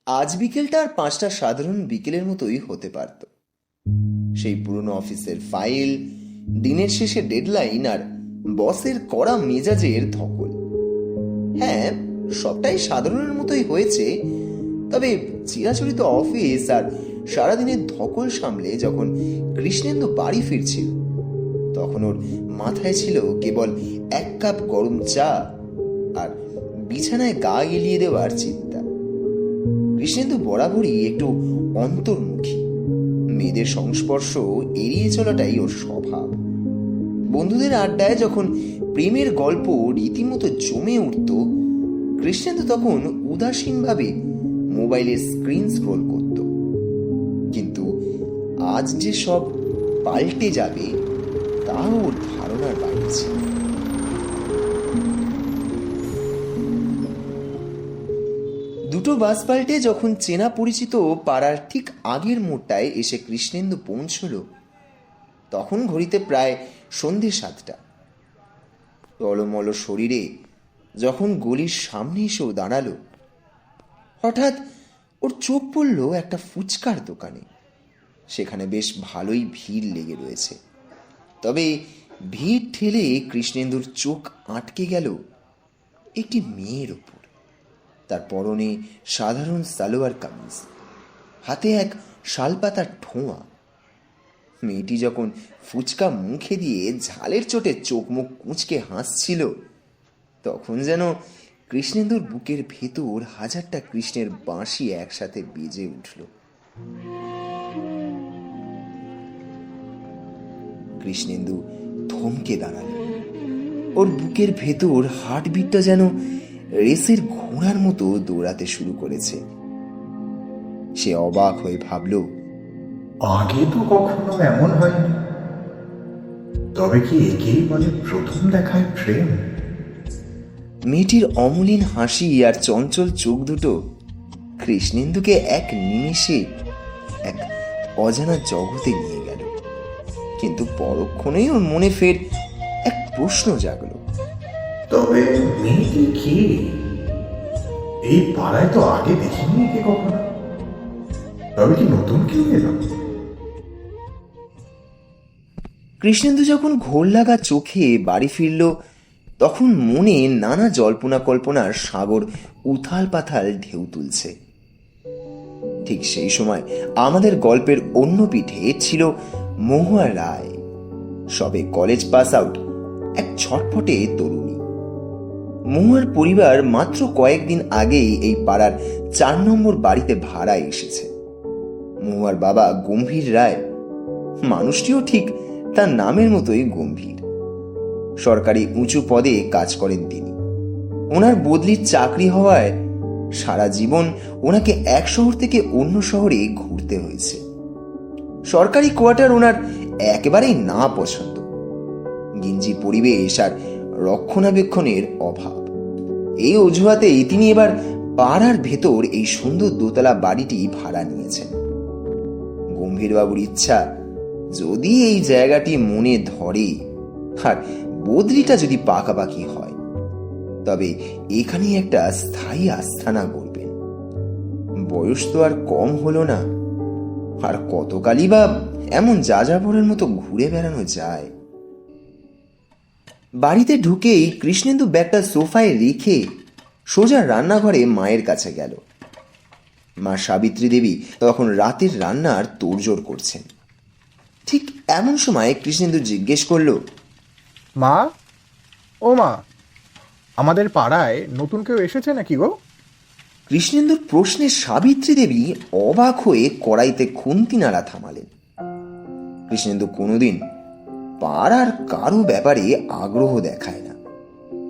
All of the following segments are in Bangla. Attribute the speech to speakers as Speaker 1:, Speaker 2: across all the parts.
Speaker 1: আজ বিকেলটা আর 5টা সাধারণ বিকেলের মতোই হতে পারত। সেই পুরনো অফিসের ফাইল, দিনের শেষে ডেডলাইন আর বসের কড়া মেজাজের ধকল। হ্যাঁ, সবটাই সাধারণের মতোই হয়েছে। তবে চিরাচরিত অফিস আর সারাদিনের ধকল সামলে যখন কৃষ্ণেন্দু বাড়ি ফিরছিল, তখন ওর মাথায় ছিল কেবল 1 কাপ গরম চা আর বিছানায় গা এলিয়ে দেওয়ার চিন্তা। কৃষ্ণেন্দু বরাবরই একটু অন্তর্মুখী। মেয়েদের সংস্পর্শ এড়িয়ে চলাটাই ওর স্বভাব। বন্ধুদের আড্ডায় যখন প্রেমের গল্প রীতিমতো জমে উঠত, কৃষ্ণেন্দু তখন উদাসীনভাবে মোবাইলের স্ক্রিন স্ক্রোল করত। কিন্তু আজ যে সব পাল্টে যাবে তা ওর ধারণার বাইরে ছিল। দুটো বাস পাল্টে যখন চেনা পরিচিত পাড়ার ঠিক আগের মোড়টায় এসে কৃষ্ণেন্দু পৌঁছল, তখন ঘড়িতে প্রায় সন্ধে 7টা। টলমল শরীরে যখন গলির সামনে এসেও দাঁড়ালো, হঠাৎ ওর চোখ পড়ল একটা ফুচকার দোকানে। সেখানে বেশ ভালোই ভিড় লেগে রয়েছে। তবে ভিড় ঠেলে কৃষ্ণেন্দুর চোখ আটকে গেল একটি মেয়ের ওপর। তার পরনে সাধারণ সালোয়ার কামিজ, হাতে এক শালপাতার ঠোঁয়া। মেয়েটি যখন ফুচকা মুখে দিয়ে ঝালের চোটে চোখ মুখ কুঁচকে হাসছিল, তখন যেন কৃষ্ণেন্দুর বুকের ভেতর 1000টা কৃষ্ণের বাঁশি একসাথে বেজে উঠল। কৃষ্ণেন্দু থমকে দাঁড়াল। ওর বুকের ভেতর হার্টবিটটা যেন রেসের ঘোড়ার মতো দৌড়াতে শুরু করেছে। সে অবাক হয়ে ভাবল,
Speaker 2: আগে তো কখনো এমন হয়নি। তবে কি একেই বলে প্রথম দেখায় প্রেম?
Speaker 1: মেয়েটির অমলিন হাসি আর চঞ্চল চোখ দুটো কৃষ্ণেন্দুকে এক নিমেষে এক অজানা জগতে নিয়ে গেল। কিন্তু পরক্ষণেই ওর মনে ফের এক প্রশ্ন জাগল।
Speaker 2: তবে মেয়েটি কি? এই পাড়ায় তো আগে দেখিনি একে কখনো। তবে কি নতুন কেউ এলো?
Speaker 1: কৃষ্ণেন্দু যখন ঘোর লাগা চোখে বাড়ি ফিরল, তখন মনে নানা জল্পনা কল্পনার সাগর উথাল পাথাল ঢেউ তুলছে। ঠিক সেই সময় আমাদের গল্পের অন্য পিঠে ছিল মহুয়া রায়, সবে কলেজ পাস আউট, এক ছটফটে তরুণী। মহুয়ার পরিবার মাত্র কয়েকদিন আগেই এই পাড়ার 4 নম্বর বাড়িতে ভাড়া এসেছে। মহুয়ার বাবা গম্ভীর রায়, মানুষটিও ঠিক তার নামের মতোই গম্ভীর। সরকারি উঁচু পদে কাজ করেন তিনি। ওনার বদলির চাকরি হওয়ায় সারা জীবন ওনাকে এক শহর থেকে অন্য শহরে ঘুরতে হয়েছে। সরকারি কোয়ার্টার ওনার একেবারেই না পছন্দ। গিঞ্জি পরিবেশ আর রক্ষণাবেক্ষণের অভাব, এই অজুহাতেই তিনি এবার পাড়ার ভেতর এই সুন্দর দোতলা বাড়িটি ভাড়া নিয়েছেন। গম্ভীরবাবুর ইচ্ছা, যদি এই জায়গাটি মনে ধরে আর বদলিটা যদি পাকাপাকি হয়, তবে এখানে একটা স্থায়ী আস্থানা করবেন। বয়স তো আর কম হলো না, আর কতকালই বা এমন যাযাবরের মতো ঘুরে বেড়ানো যায়। বাড়িতে ঢুকেই কৃষ্ণেন্দু ব্যাগটা সোফায় রেখে সোজা রান্নাঘরে মায়ের কাছে গেল। মা সাবিত্রী দেবী তখন রাতের রান্নার তোড়জোড় করছেন। ঠিক এমন সময় কৃষ্ণেন্দু জিজ্ঞেস করল,
Speaker 3: মা, ও মা, আমাদের পাড়ায় নতুন কেউ এসেছে নাকি গো?
Speaker 1: কৃষ্ণেন্দুর প্রশ্নে সাবিত্রী দেবী অবাক হয়ে কড়াইতে খুন্তি নাড়া থামালেন। কৃষ্ণেন্দু কোনোদিন পাড়ার কারো ব্যাপারে আগ্রহ দেখায় না।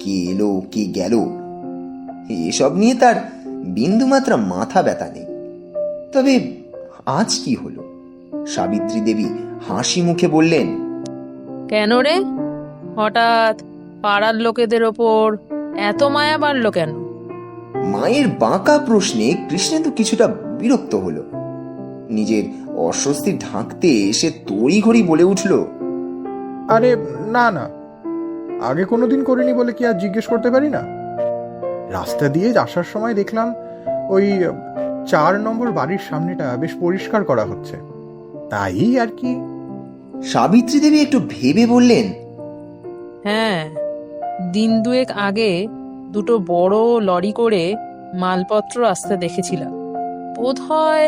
Speaker 1: কে এলো কে গেল এসব নিয়ে তার বিন্দুমাত্রা মাথা ব্যথা নেই। তবে আজ কি হলো? সাবিত্রী দেবী হাসি মুখে বললেন,
Speaker 4: কেন রে, হঠাৎ পাড়ার লোকেদের ওপর এত মায়া বাড়লো কেন?
Speaker 1: মায়ের বাঁকা প্রশ্নে কৃষ্ণেন্দু কিছুটা বিরক্ত হলো। নিজের অস্বস্তি ঢাকতে সে তড়িঘড়ি বলে উঠল,
Speaker 3: আরে না না, আগে কোনোদিন করিনি বলে কি আর জিজ্ঞেস করতে পারি না? রাস্তা দিয়ে আসার সময় দেখলাম ওই 4 নম্বর বাড়ির সামনেটা বেশ পরিষ্কার করা হচ্ছে, তাই আর কি।
Speaker 1: সাবিত্রী দেবী একটু ভেবে বললেন,
Speaker 4: হ্যাঁ, দিন দুয়েক আগে দুটো বড় লরি করে মালপত্র আসতে দেখেছিলাম। বোধ হয়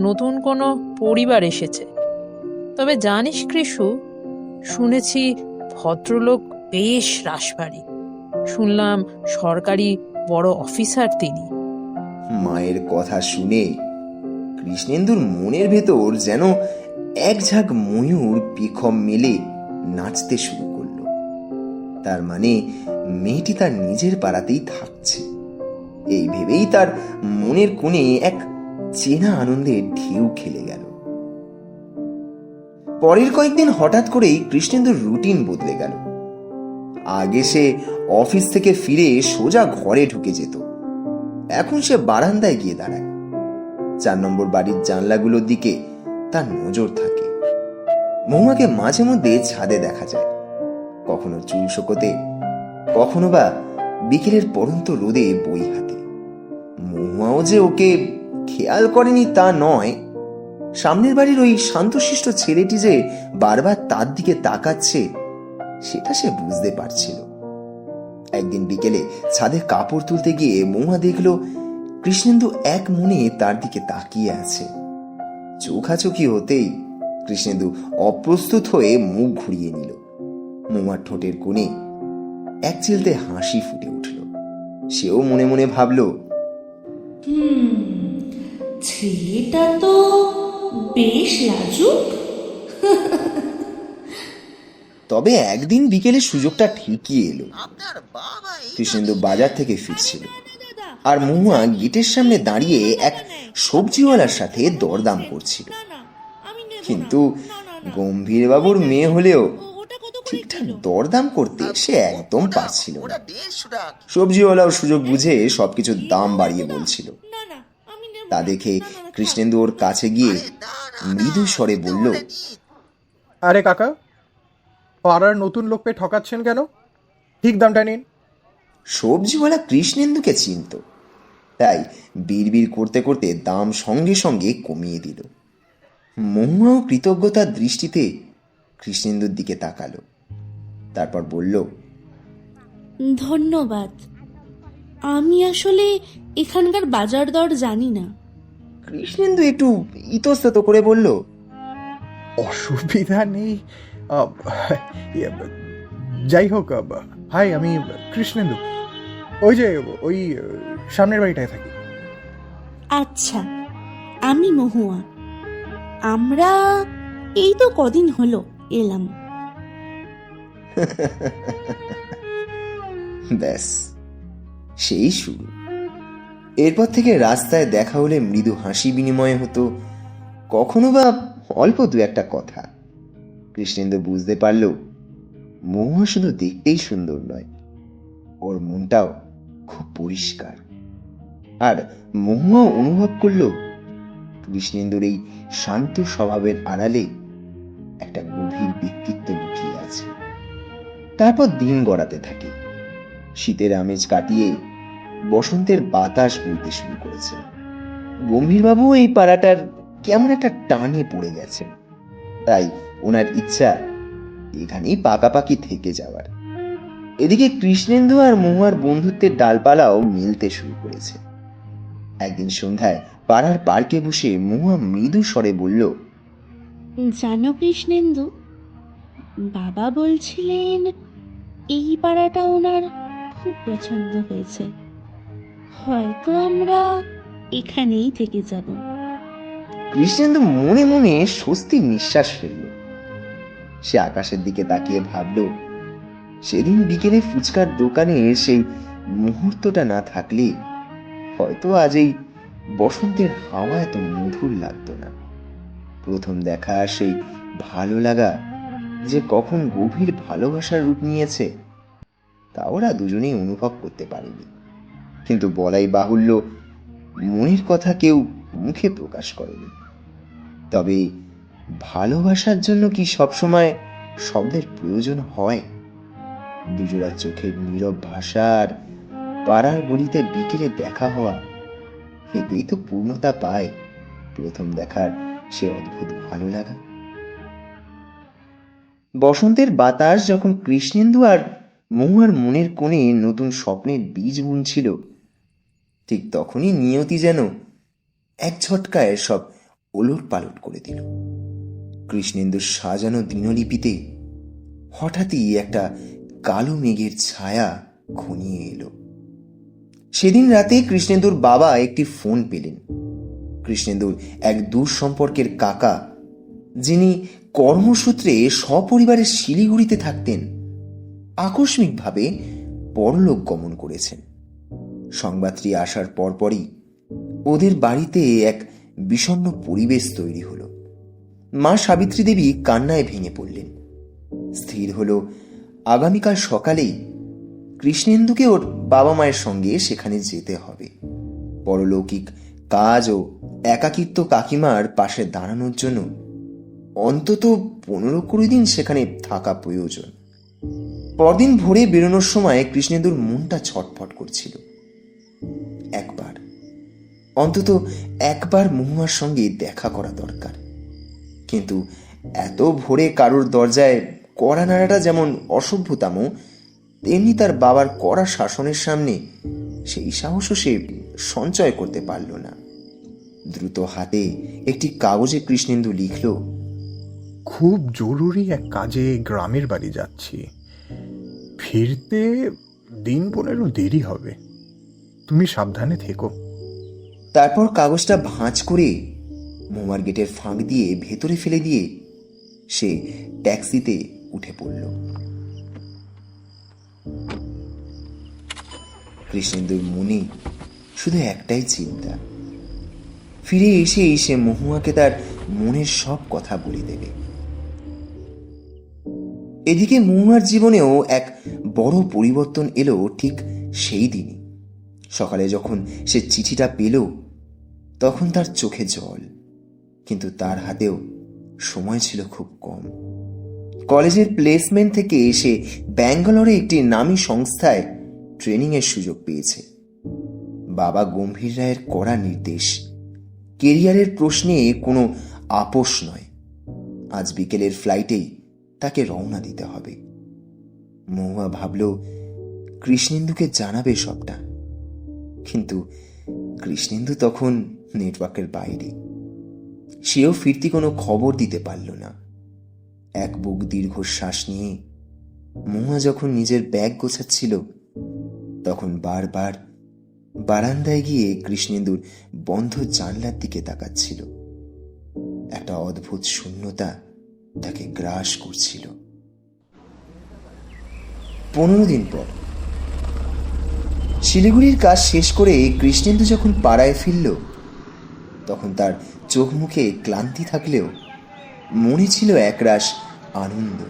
Speaker 4: নতুন কোনো পরিবার এসেছে। তবে জানিস কৃষু, শুনেছি ভদ্রলোক বেশ রাশভারী। শুনলাম সরকারি বড় অফিসার তিনি।
Speaker 1: মায়ের কথা শুনে কৃষ্ণেন্দুর মনের ভেতর যেন এক ঝাঁক ময়ূর পেখম মেলে নাচতে শুরু করলো। তার মানে মেয়েটি তার নিজের পাড়াতেই থাকছে। এই ভেবেই তার মনের কোণে এক চেনা আনন্দের ঢেউ খেলে গেল। পরের কয়েকদিন হঠাৎ করেই কৃষ্ণেন্দুর রুটিন বদলে গেল। আগে সে অফিস থেকে ফিরে সোজা ঘরে ঢুকে যেত, এখন সে বারান্দায় গিয়ে দাঁড়ায়। 4 নম্বর বাড়ির জানলাগুলোর দিকে তার নজর থাকে। মহুয়াকে মাঝে মধ্যে ছাদে দেখা যায়, কখনো চুল শোকোতে, কখনো বা বিকেলের পড়ন্ত রোদে বই হাতে। মহুয়াও যে ওকে খেয়াল করেনি তা নয়, সামনের বাড়ির ওই শান্তশিষ্ট ছেলেটি যে বারবার তার দিকে তাকাচ্ছে সেটা সে বুঝতে পারছিল। একদিন বিকেলে ছাদে কাপড় তুলতে গিয়ে মহুয়া দেখল কৃষ্ণেন্দু এক মনে তার দিকে তাকিয়ে আছে। চোখাচোখি হতেই কৃষ্ণেন্দু অপ্রস্তুত হয়ে মুখ ঘুরিয়ে নিল। মহুয়ার ঠোঁটের কোণে এক চিলতে হাসি ফুটে উঠল। সেও মনে মনে ভাবল,
Speaker 5: ছেলেটা তো বেশ লাজুক।
Speaker 1: তবে একদিন বিকেলে সুযোগটা ঠিকই এলো। কৃষ্ণেন্দু বাজার থেকে ফিরছিল, আর মহুয়া গেটের সামনে দাঁড়িয়ে এক সবজিওয়ালার সাথে দরদাম করছিল। কিন্তু গম্ভীর বাবুর মেয়ে হলেও ঠিকঠাক দরদাম করতে সে একদম পারছিল না। সবজিওয়ালাও সুযোগ বুঝে সবকিছুর দাম বাড়িয়ে বলছিল। তা দেখে কৃষ্ণেন্দু ওর কাছে গিয়ে মৃদু স্বরে বলল,
Speaker 3: আরে কাকা, পাড়ার নতুন লোককে ঠকাচ্ছেন কেন? ঠিক দামটা নিন।
Speaker 1: সবজিওয়ালা কৃষ্ণেন্দুকে চিনত, তাই বিড়বিড় করতে করতে দাম সঙ্গে সঙ্গে কমিয়ে দিল। মহুয়াও কৃতজ্ঞতার দৃষ্টিতে কৃষ্ণেন্দুর দিকে তাকালো, তারপর বলল,
Speaker 5: ধন্যবাদ। আমি আসলে এখানকার বাজার দর জানি না।
Speaker 1: কৃষ্ণেন্দু একটু ইতস্তত করে বলল,
Speaker 3: অসুবিধা নেই। আহ, ইয়ে, যাই হোক, ভাই আমি কৃষ্ণেন্দু, ওই যে ওই সামনের বাড়িটায় থাকি।
Speaker 5: আচ্ছা, আমি মহুয়া। আমরা এই তো কদিন হলো এলাম।
Speaker 1: ব্যাস সেই শুরু। এরপর থেকে রাস্তায় দেখা হলে মৃদু হাসি বিনিময় হতো, কখনো বা অল্প দু একটা কথা। কৃষ্ণেন্দু বুঝতে পারল মহুয়া শুধু দেখতেই সুন্দর নয়, ওর মনটাও খুব পরিষ্কার। আর মহুয়া অনুভব করল কৃষ্ণেন্দুর এই শান্ত স্বভাবের আড়ালে একটা গভীর ব্যক্তিত্ব লুকিয়ে আছে। তারপর দিন গড়াতে থাকে। শীতের আমেজ কাটিয়ে বসন্তের বাতাস বইতে শুরু করেছে। গম্ভীরবাবু এই পাড়াটার কেমন একটা টানে পড়ে গেছে, তাই ওনার ইচ্ছা এখানেই পাকাপাকি থেকে যাওয়ার। এদিকে কৃষ্ণেন্দু আর মহুয়ার বন্ধুত্বের ডালপালাও মেলতে শুরু করেছে। একদিন সন্ধ্যায় পাড়ার পার্কে বসে মহুয়া মৃদু স্বরে বলল,
Speaker 5: জানো কৃষ্ণেন্দু, বাবা বলছিলেন এই পাড়াটা ওনার খুব পছন্দ হয়েছে। হয়তো আমরা এখানেই থেকে যাব।
Speaker 1: কৃষ্ণেন্দু মনে মনে স্বস্তির নিঃশ্বাস ফেলল। সে আকাশের দিকে তাকিয়ে ভাবল, সেদিন বিকেলে ফুচকার দোকানে সেই মুহূর্তটা না থাকলে হয়তো আজ এই বসন্তের হাওয়া এত মধুর লাগতো না। প্রথম দেখা সেই ভালো লাগা যে কখন গভীর ভালোবাসার রূপ নিয়েছে তা ওরা দুজনেই অনুভব করতে পারেনি। কিন্তু বলাই বাহুল্য, মনের কথা কেউ মুখে প্রকাশ করেনি। তবে ভালোবাসার জন্য কি সবসময় শব্দের প্রয়োজন হয়? দুজোড়া চোখের নীরব ভাষার পাড়ার গলিতে বিকেলে দেখা হওয়া, এতেই তো পূর্ণতা পায় প্রথম দেখার সে অদ্ভুত ভালো লাগা। বসন্তের বাতাস যখন কৃষ্ণেন্দু আর মহুয়ার মনের কোণে নতুন স্বপ্নের বীজ বুনছিল, ঠিক তখনই নিয়তি যেন এক ঝটকায় সব ওলট পালট করে দিল। কৃষ্ণেন্দুর সাজানো দিনলিপিতে হঠাৎই একটা কালো মেঘের ছায়া ঘনিয়ে এলো। সেদিন রাতে কৃষ্ণেন্দুর বাবা একটি ফোন পেলেন। কৃষ্ণেন্দুর এক দূর সম্পর্কের কাকা, যিনি কর্মসূত্রে সপরিবারে শিলিগুড়িতে থাকতেন, আকস্মিকভাবে পরলোক গমন করেছেন। সংবাদটি আসার পরপরই ওদের বাড়িতে এক বিষণ্ণ পরিবেশ তৈরি হলো। মা সাবিত্রী দেবী কান্নায় ভেঙে পড়লেন। স্থির হলো আগামীকাল সকালেই কৃষ্ণেন্দুকে ওর বাবা মায়ের সঙ্গে সেখানে যেতে হবে। পরলৌকিক কাজ ও একাকিত্ব কাকিমার পাশে দাঁড়ানোর জন্য অন্তত 15-20 দিন সেখানে থাকা প্রয়োজন। পরদিন ভোরে বেরোনোর সময় কৃষ্ণেন্দুর মনটা ছটফট করছিল। অন্তত একবার মহুয়ার সঙ্গে দেখা করা দরকার। কিন্তু এত ভোরে কারোর দরজায় কড়া নাড়াটা যেমন অসভ্যতাম, তেমনি তার বাবার কড়া শাসনের সামনে সেই সাহসও সে সঞ্চয় করতে পারল না। দ্রুত হাতে একটি কাগজে কৃষ্ণেন্দু লিখল,
Speaker 3: খুব জরুরি এক কাজে গ্রামের বাড়ি যাচ্ছি, ফিরতে 15 দেরি হবে, তুমি সাবধানে থেকো।
Speaker 1: তারপর কাগজটা ভাঁজ করে মোমার গেটের ফাঁক দিয়ে ভেতরে ফেলে দিয়ে সে ট্যাক্সিতে উঠে পড়ল। কৃষ্ণেন্দুর মনে শুধু একটাই চিন্তা, ফিরে এসে সে মহুয়াকে তার মনের সব কথা বলে দেবে। এদিকে মহুয়ার জীবনেও এক বড় পরিবর্তন এলো ঠিক সেই দিনই। সকালে যখন সে চিঠিটা পেল তখন তার চোখে জল, কিন্তু তার হাতেও সময় ছিল খুব কম। কলেজের প্লেসমেন্ট থেকে এসে ব্যাঙ্গালোরে একটি নামী সংস্থায় ট্রেনিংয়ের সুযোগ পেয়েছে। বাবা গম্ভীর রায়ের কড়া নির্দেশ, কেরিয়ারের প্রশ্নে কোনো আপোষ নয়। আজ বিকেলের ফ্লাইটেই তাকে রওনা দিতে হবে। মহুয়া ভাবল কৃষ্ণেন্দুকে জানাবে সবটা, কিন্তু কৃষ্ণেন্দু তখন নেটওয়ার্কের বাইরে। সেও ফিরতি কোনো খবর দিতে পারল না। এক বুক দীর্ঘশ্বাস নিয়ে মহুয়া যখন নিজের ব্যাগ গোছাচ্ছিল তখন বারবার বারান্দায় গিয়ে কৃষ্ণেন্দুর বন্ধ জানলার দিকে তাকাচ্ছিল। একটা অদ্ভুত শূন্যতা তাকে গ্রাস করছিল। 15 দিন পর শিলিগুড়ির কাজ শেষ করে কৃষ্ণেন্দু যখন পাড়ায় ফিরল তখন তার চোখ মুখে ক্লান্তি থাকলেও মনে ছিল একরাশ আনন্দ।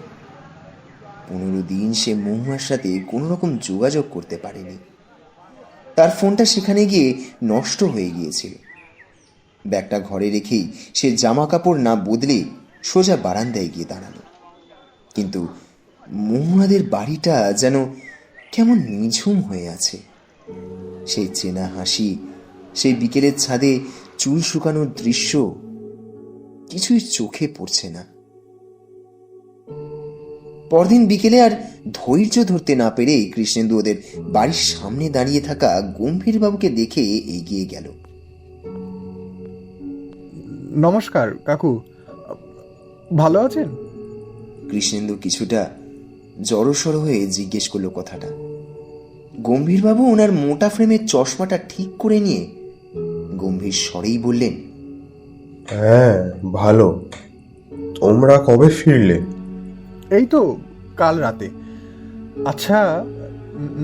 Speaker 1: 15 দিন সে মহুয়ার সাথে কোনো রকম যোগাযোগ করতে পারেনি। তার ফোনটা সেখানে গিয়ে নষ্ট হয়ে গিয়েছিল। ব্যাগটা ঘরে রেখেই সে জামা কাপড় না বদলে সোজা বারান্দায় গিয়ে দাঁড়ালো। কিন্তু মহুয়াদের বাড়িটা যেন কেমন নিঝুম হয়ে আছে। সেই চেনা হাসি, সেই বিকেলের ছাদে চুল শুকানোর দৃশ্য কিছুই চোখে পড়ছে না। পরদিন বিকেলে আর ধৈর্য ধরতে না পেরে কৃষ্ণেন্দু ওদের বাড়ির সামনে দাঁড়িয়ে থাকা গম্ভীর বাবুকে দেখে এগিয়ে গেল।
Speaker 3: নমস্কার কাকু, ভালো আছেন?
Speaker 1: কৃষ্ণেন্দু কিছুটা জড়সড় হয়ে জিজ্ঞেস করলো কথাটা। গম্ভীরবাবু ওনার মোটা ফ্রেমের চশমাটা ঠিক করে নিয়ে গম্ভীর স্বরেই বললেন,
Speaker 6: হ্যাঁ ভালো। তোমরা কবে ফিরলে?
Speaker 3: এই তো কাল রাতে। আচ্ছা,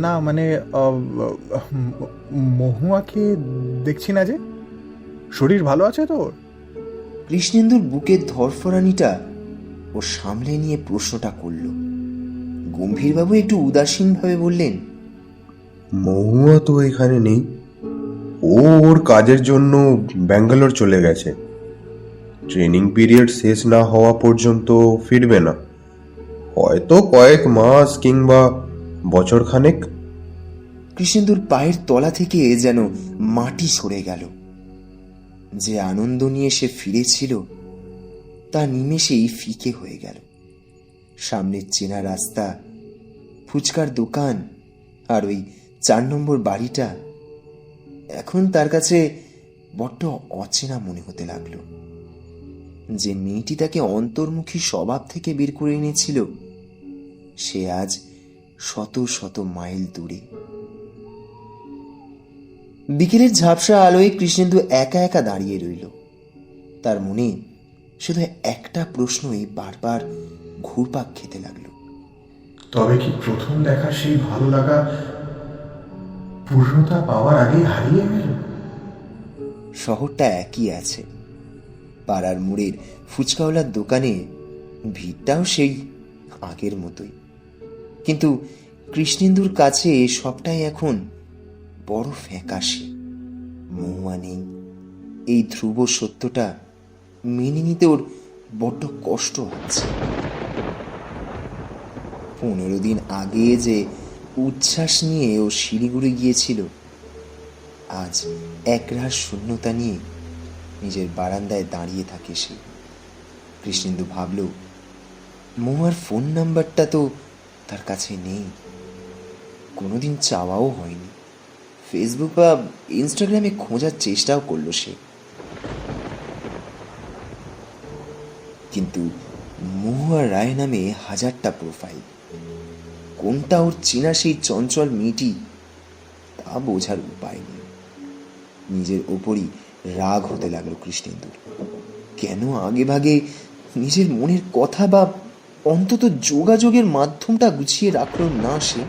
Speaker 3: না মানে মহুয়াকে দেখছি না যে, শরীর ভালো আছে তোর?
Speaker 1: কৃষ্ণেন্দুর বুকের ধরফরানিটা ও সামলে নিয়ে প্রশ্নটা করল। গম্ভীরবাবু একটু উদাসীনভাবে বললেন,
Speaker 6: মহুয়া তো এখানে নেই, ও ওর কাজের জন্য ব্যাঙ্গালোর চলে গেছে। ট্রেনিং পিরিয়ড শেষ না হওয়া পর্যন্ত ফিরবে না, হয়তো কয়েক মাস কিংবা বছর খানেক।
Speaker 1: কৃষ্ণেন্দুর পায়ের তলা থেকে যেন মাটি সরে গেল। যে আনন্দ নিয়ে সে ফিরেছিল তা নিমেষেই ফিকে হয়ে গেল। সামনের চেনা রাস্তা, ফুচকার দোকান আর ওই 4 নম্বর বাড়িটা এখন তার কাছে বড্ড অচেনা মনে হতে লাগলো। যে মেয়েটি তাকে অন্তর্মুখী স্বভাব থেকে বের করে এনেছিল সে আজ শত শত মাইল দূরে। বিকেলের ঝাপসা আলোয় কৃষ্ণেন্দু একা একা দাঁড়িয়ে রইল। তার মনে শুধু একটা প্রশ্নই বারবার ঘুরপাক খেতে লাগলো।
Speaker 2: তবে কি প্রথম দেখা সেই ভালো লাগা পূর্ণতা পাওয়ার আগেই হারিয়ে গেল?
Speaker 1: শহরটা একই আছে, পাড়ার মোড়ের ফুচকাওয়ালার দোকানে ভিড়টাও সেই আগের মতোই, কিন্তু কৃষ্ণেন্দুর কাছে সবটাই এখন বড় ফ্যাকাশে। মহুয়া নেই, এই ধ্রুব সত্যটা মেনে নিতে ওর বড্ড কষ্ট হচ্ছে। 15 দিন আগে যে উচ্ছ্বাস নিয়ে ও শিলিগুড়ি গিয়েছিল, আজ একরাশ শূন্যতা নিয়ে নিজের বারান্দায় দাঁড়িয়ে থাকে সে। কৃষ্ণেন্দু ভাবল, মহুয়ার ফোন নাম্বারটা তো তার কাছে নেই, কোনোদিন চাওয়াও হয়নি। ফেসবুক বা ইনস্টাগ্রামে খোঁজার চেষ্টাও করলো সে, কিন্তু মহুয়া রায় নামে 1000টা প্রোফাইল। কোনটা ওর চেনা সেই চঞ্চল মেয়েটি তা বোঝার উপায় নেই। নিজের ওপরই রাগ হতে লাগলো কৃষ্ণেন্দুর। কেন আগে ভাগে নিজের মনের কথা বা অন্তত যোগাযোগের মাধ্যমটা গুছিয়ে রাখলো না সে?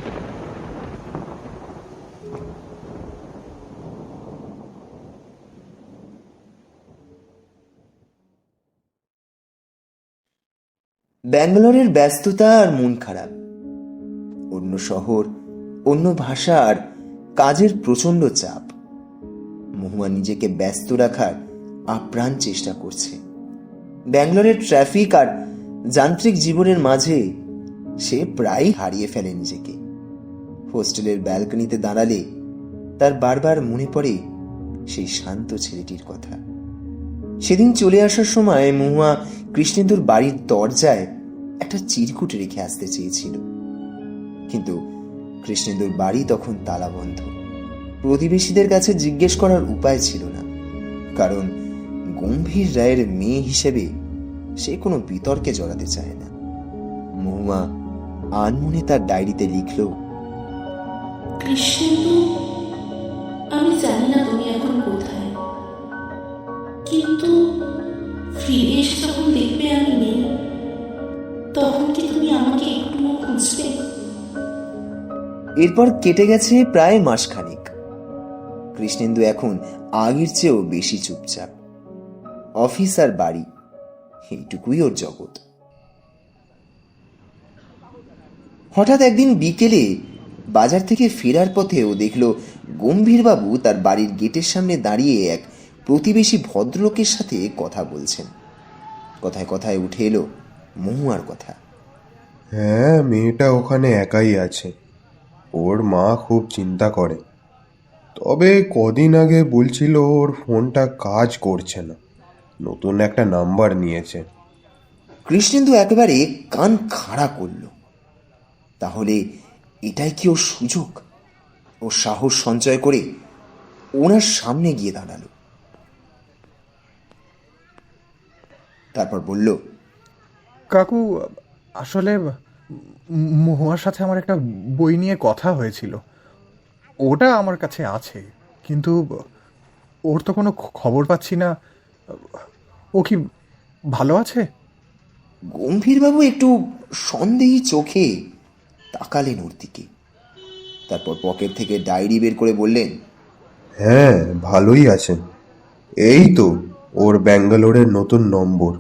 Speaker 1: ব্যাঙ্গালোরের ব্যস্ততা আর মন খারাপ, অন্য শহর, অন্য ভাষা আর কাজের প্রচন্ড চাপ। মহুয়া নিজেকে ব্যস্ত রাখার আপ্রাণ চেষ্টা করছে। ব্যাঙ্গালোরের ট্রাফিক আর যান্ত্রিক জীবনের মাঝে সে প্রায় হারিয়ে ফেলে নিজেকে। হোস্টেলের ব্যালকনিতে দাঁড়ালে তার বারবার মনে পড়ে সেই শান্ত ছেলেটির কথা। সেদিন চলে আসার সময় মহুয়া কৃষ্ণেন্দুর বাড়ির দরজায় একটা চিরকুট রেখে আসতে চেয়েছিল, কিন্তু কৃষ্ণেন্দুর বাড়ি তখন তালাবন্ধ। প্রতিবেশীদের কাছে জিজ্ঞেস করার উপায় ছিল না, কারণ গম্ভীর রায়ের মেয়ে হিসেবে সে কোনো বিতর্কে জড়াতে চায় না। মহুয়া আনমনে তার ডায়েরিতে লিখল,
Speaker 5: কৃষ্ণেন্দু, আমি জানি না তুমি এখন কোথায়, কিন্তু ফিরে এসে যখন দেখবে আমি নেই, তখন কি তুমি আমাকে একটুও খুঁজবে?
Speaker 1: এরপর কেটে গেছে প্রায় মাসখানেক। কৃষ্ণেন্দু এখন আগের চেয়েও বেশি চুপচাপ। অফিস আর বাড়ি, এইটুকুই ওর জগৎ। হঠাৎ একদিন বিকেলে বাজার থেকে ফেরার পথে ও দেখল গম্ভীরবাবু তার বাড়ির গেটের সামনে দাঁড়িয়ে এক প্রতিবেশী ভদ্রলোকের সাথে কথা বলছেন। কথায় কথায় উঠে এলো মহুয়ার কথা।
Speaker 6: হ্যাঁ, মেয়েটা ওখানে একাই আছে, ওর মা খুব চিন্তা করে। তবে কদিন আগে বলছিল ওর ফোনটা কাজ করছে না, নতুন একটা নাম্বার নিয়েছে।
Speaker 1: কৃষ্ণেন্দু একেবারে কান খাড়া করল। তাহলে এটাই কি ওর সুযোগ? ও সাহস সঞ্চয় করে ওনার সামনে গিয়ে দাঁড়ালো। তারপর বলল,
Speaker 3: কাকু, আসলে মহুয়ার সাথে আমার একটা বই নিয়ে কথা হয়েছিল, ওটা আমার কাছে আছে, কিন্তু ওর তো কোনো খবর পাচ্ছি না। ও কি ভালো আছে?
Speaker 1: গম্ভীরবাবু একটু সন্দেহী চোখে তাকালেন ওর দিকে। তারপর পকেট থেকে ডায়েরি বের করে বললেন,
Speaker 6: হ্যাঁ, ভালোই আছেন। এই তো ওর ব্যাঙ্গালোরের নতুন নম্বর,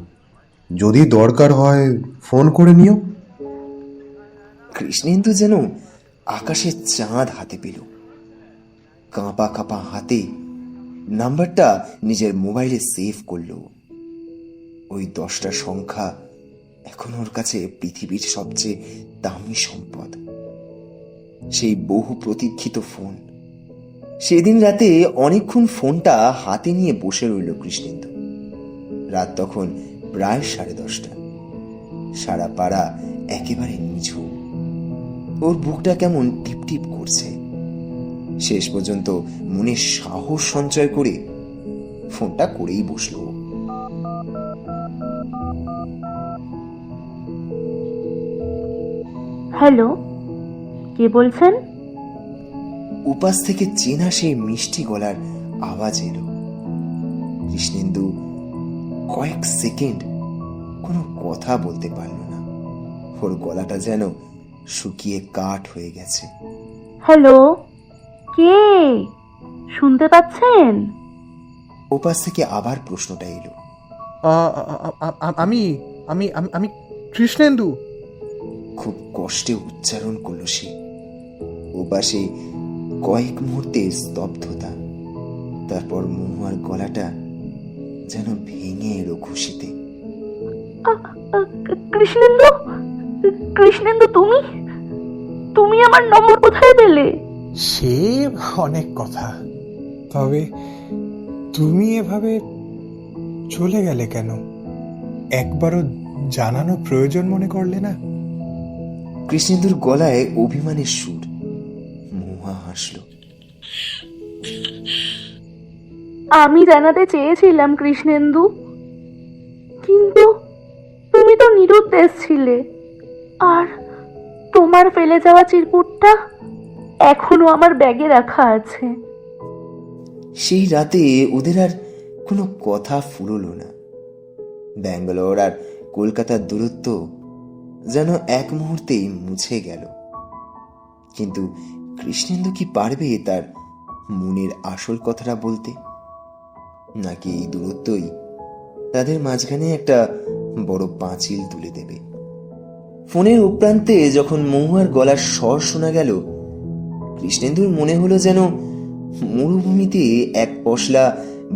Speaker 6: যদি দরকার হয় ফোন করে নিও।
Speaker 1: কৃষ্ণেন্দু যেন আকাশের চাঁদ হাতে পেল। কাঁপা কাঁপা হাতে নাম্বারটা নিজের মোবাইলে সেভ করলো। ওই 10টা সংখ্যা এখন ওর কাছে পৃথিবীর সবচেয়ে দামি সম্পদ। সেই বহু প্রতীক্ষিত ফোন, সেদিন রাতে অনেকক্ষণ ফোনটা হাতে নিয়ে বসে রইল কৃষ্ণেন্দু। রাত তখন প্রায় 10:30। সারা পাড়া একেবারে নিঝুম। ওর বুকটা কেমন টিপটিপ করছে। শেষ পর্যন্ত মনে সাহস সঞ্চয় করে ফোনটা করেই বসল।
Speaker 5: হ্যালো, কে বলছেন?
Speaker 1: উপাস থেকে চেনা সেই মিষ্টি গলার আওয়াজ এলো। কৃষ্ণেন্দু কয়েক সেকেন্ড কোনো কথা বলতে পারল না। ওর গলাটা যেন শুকিয়ে কাঠ হয়ে গেছে।
Speaker 5: হ্যালো, কে? শুনতে পাচ্ছেন?
Speaker 1: উপাস থেকে আবার প্রশ্নটা এলো।
Speaker 3: আমি আমি আমি কৃষ্ণেন্দু।
Speaker 1: খুব কষ্টে উচ্চারণ করল সে। ওপাশে কয়েক মুহূর্তে স্তব্ধতা, তারপর মহুয়ার গলাটা যেন ভেঙে এলো খুশিতে।
Speaker 5: কৃষ্ণেন্দু, কৃষ্ণেন্দু, তুমি তুমি আমার নম্বর কোথায় পেলে?
Speaker 3: সে অনেক কথা, তবে তুমি এভাবে চলে গেলে কেন? একবারও জানানো প্রয়োজন মনে করলে না?
Speaker 1: কৃষ্ণেন্দুর গলায় অভিমানের সুর। মহুয়া হাসল।
Speaker 5: আমি জানাতে চেয়েছিলাম কৃষ্ণেন্দু, কিন্তু তুমি তো নিরুদ্দেশ ছিলে। আর তোমার ফেলে যাওয়া চিরকুটটা এখনো আমার ব্যাগে রাখা আছে।
Speaker 1: সেই রাতে ওদের আর কোনো কথা ফুরলো না। ব্যাঙ্গালোর আর কলকাতার দূরত্ব যেন এক মুহূর্তেই মুছে গেল। কিন্তু কৃষ্ণেন্দু কি পারবে তার মনের আসল কথাটা বলতে? নাকি এই দূরত্বই তাদের মাঝখানে একটা বড় পাঁচিল তুলে দেবে? ফোনের উপরান্তে যখন মহুয়ার গলার স্বর শোনা গেল, কৃষ্ণেন্দুর মনে হলো যেন মরুভূমিতে এক পশলা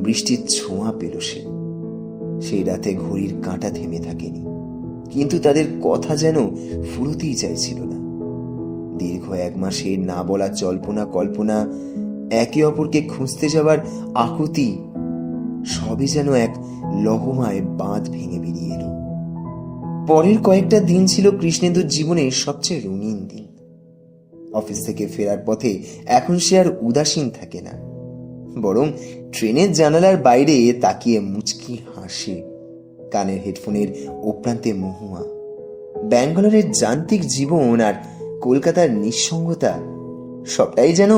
Speaker 1: বৃষ্টির ছোঁয়া পেল সে। সেই রাতে ঘড়ির কাঁটা থেমে থাকেনি, কিন্তু তাদের কথা যেন ফুরোতেই চাইছিল না। দীর্ঘ 1 মাসের না বলা জল্পনা কল্পনা, একে অপরকে খুঁজতে যাওয়ার আকুতি, সবই যেন এক লহমায় বাঁধ ভেঙে বেরিয়ে এলো। পরের কয়েকটা দিন ছিল কৃষ্ণেন্দুর জীবনের সবচেয়ে রঙিন দিন। অফিস থেকে ফেরার পথে এখন সে আর উদাসীন থাকে না, বরং ট্রেনের জানালার বাইরে তাকিয়ে মুচকি হাসে। কানের হেডফোনের ওপ্রান্তে মহুয়া। ব্যাঙ্গালোরের যান্ত্রিক জীবন আর কলকাতার নিঃসঙ্গতা, সবটাই যেন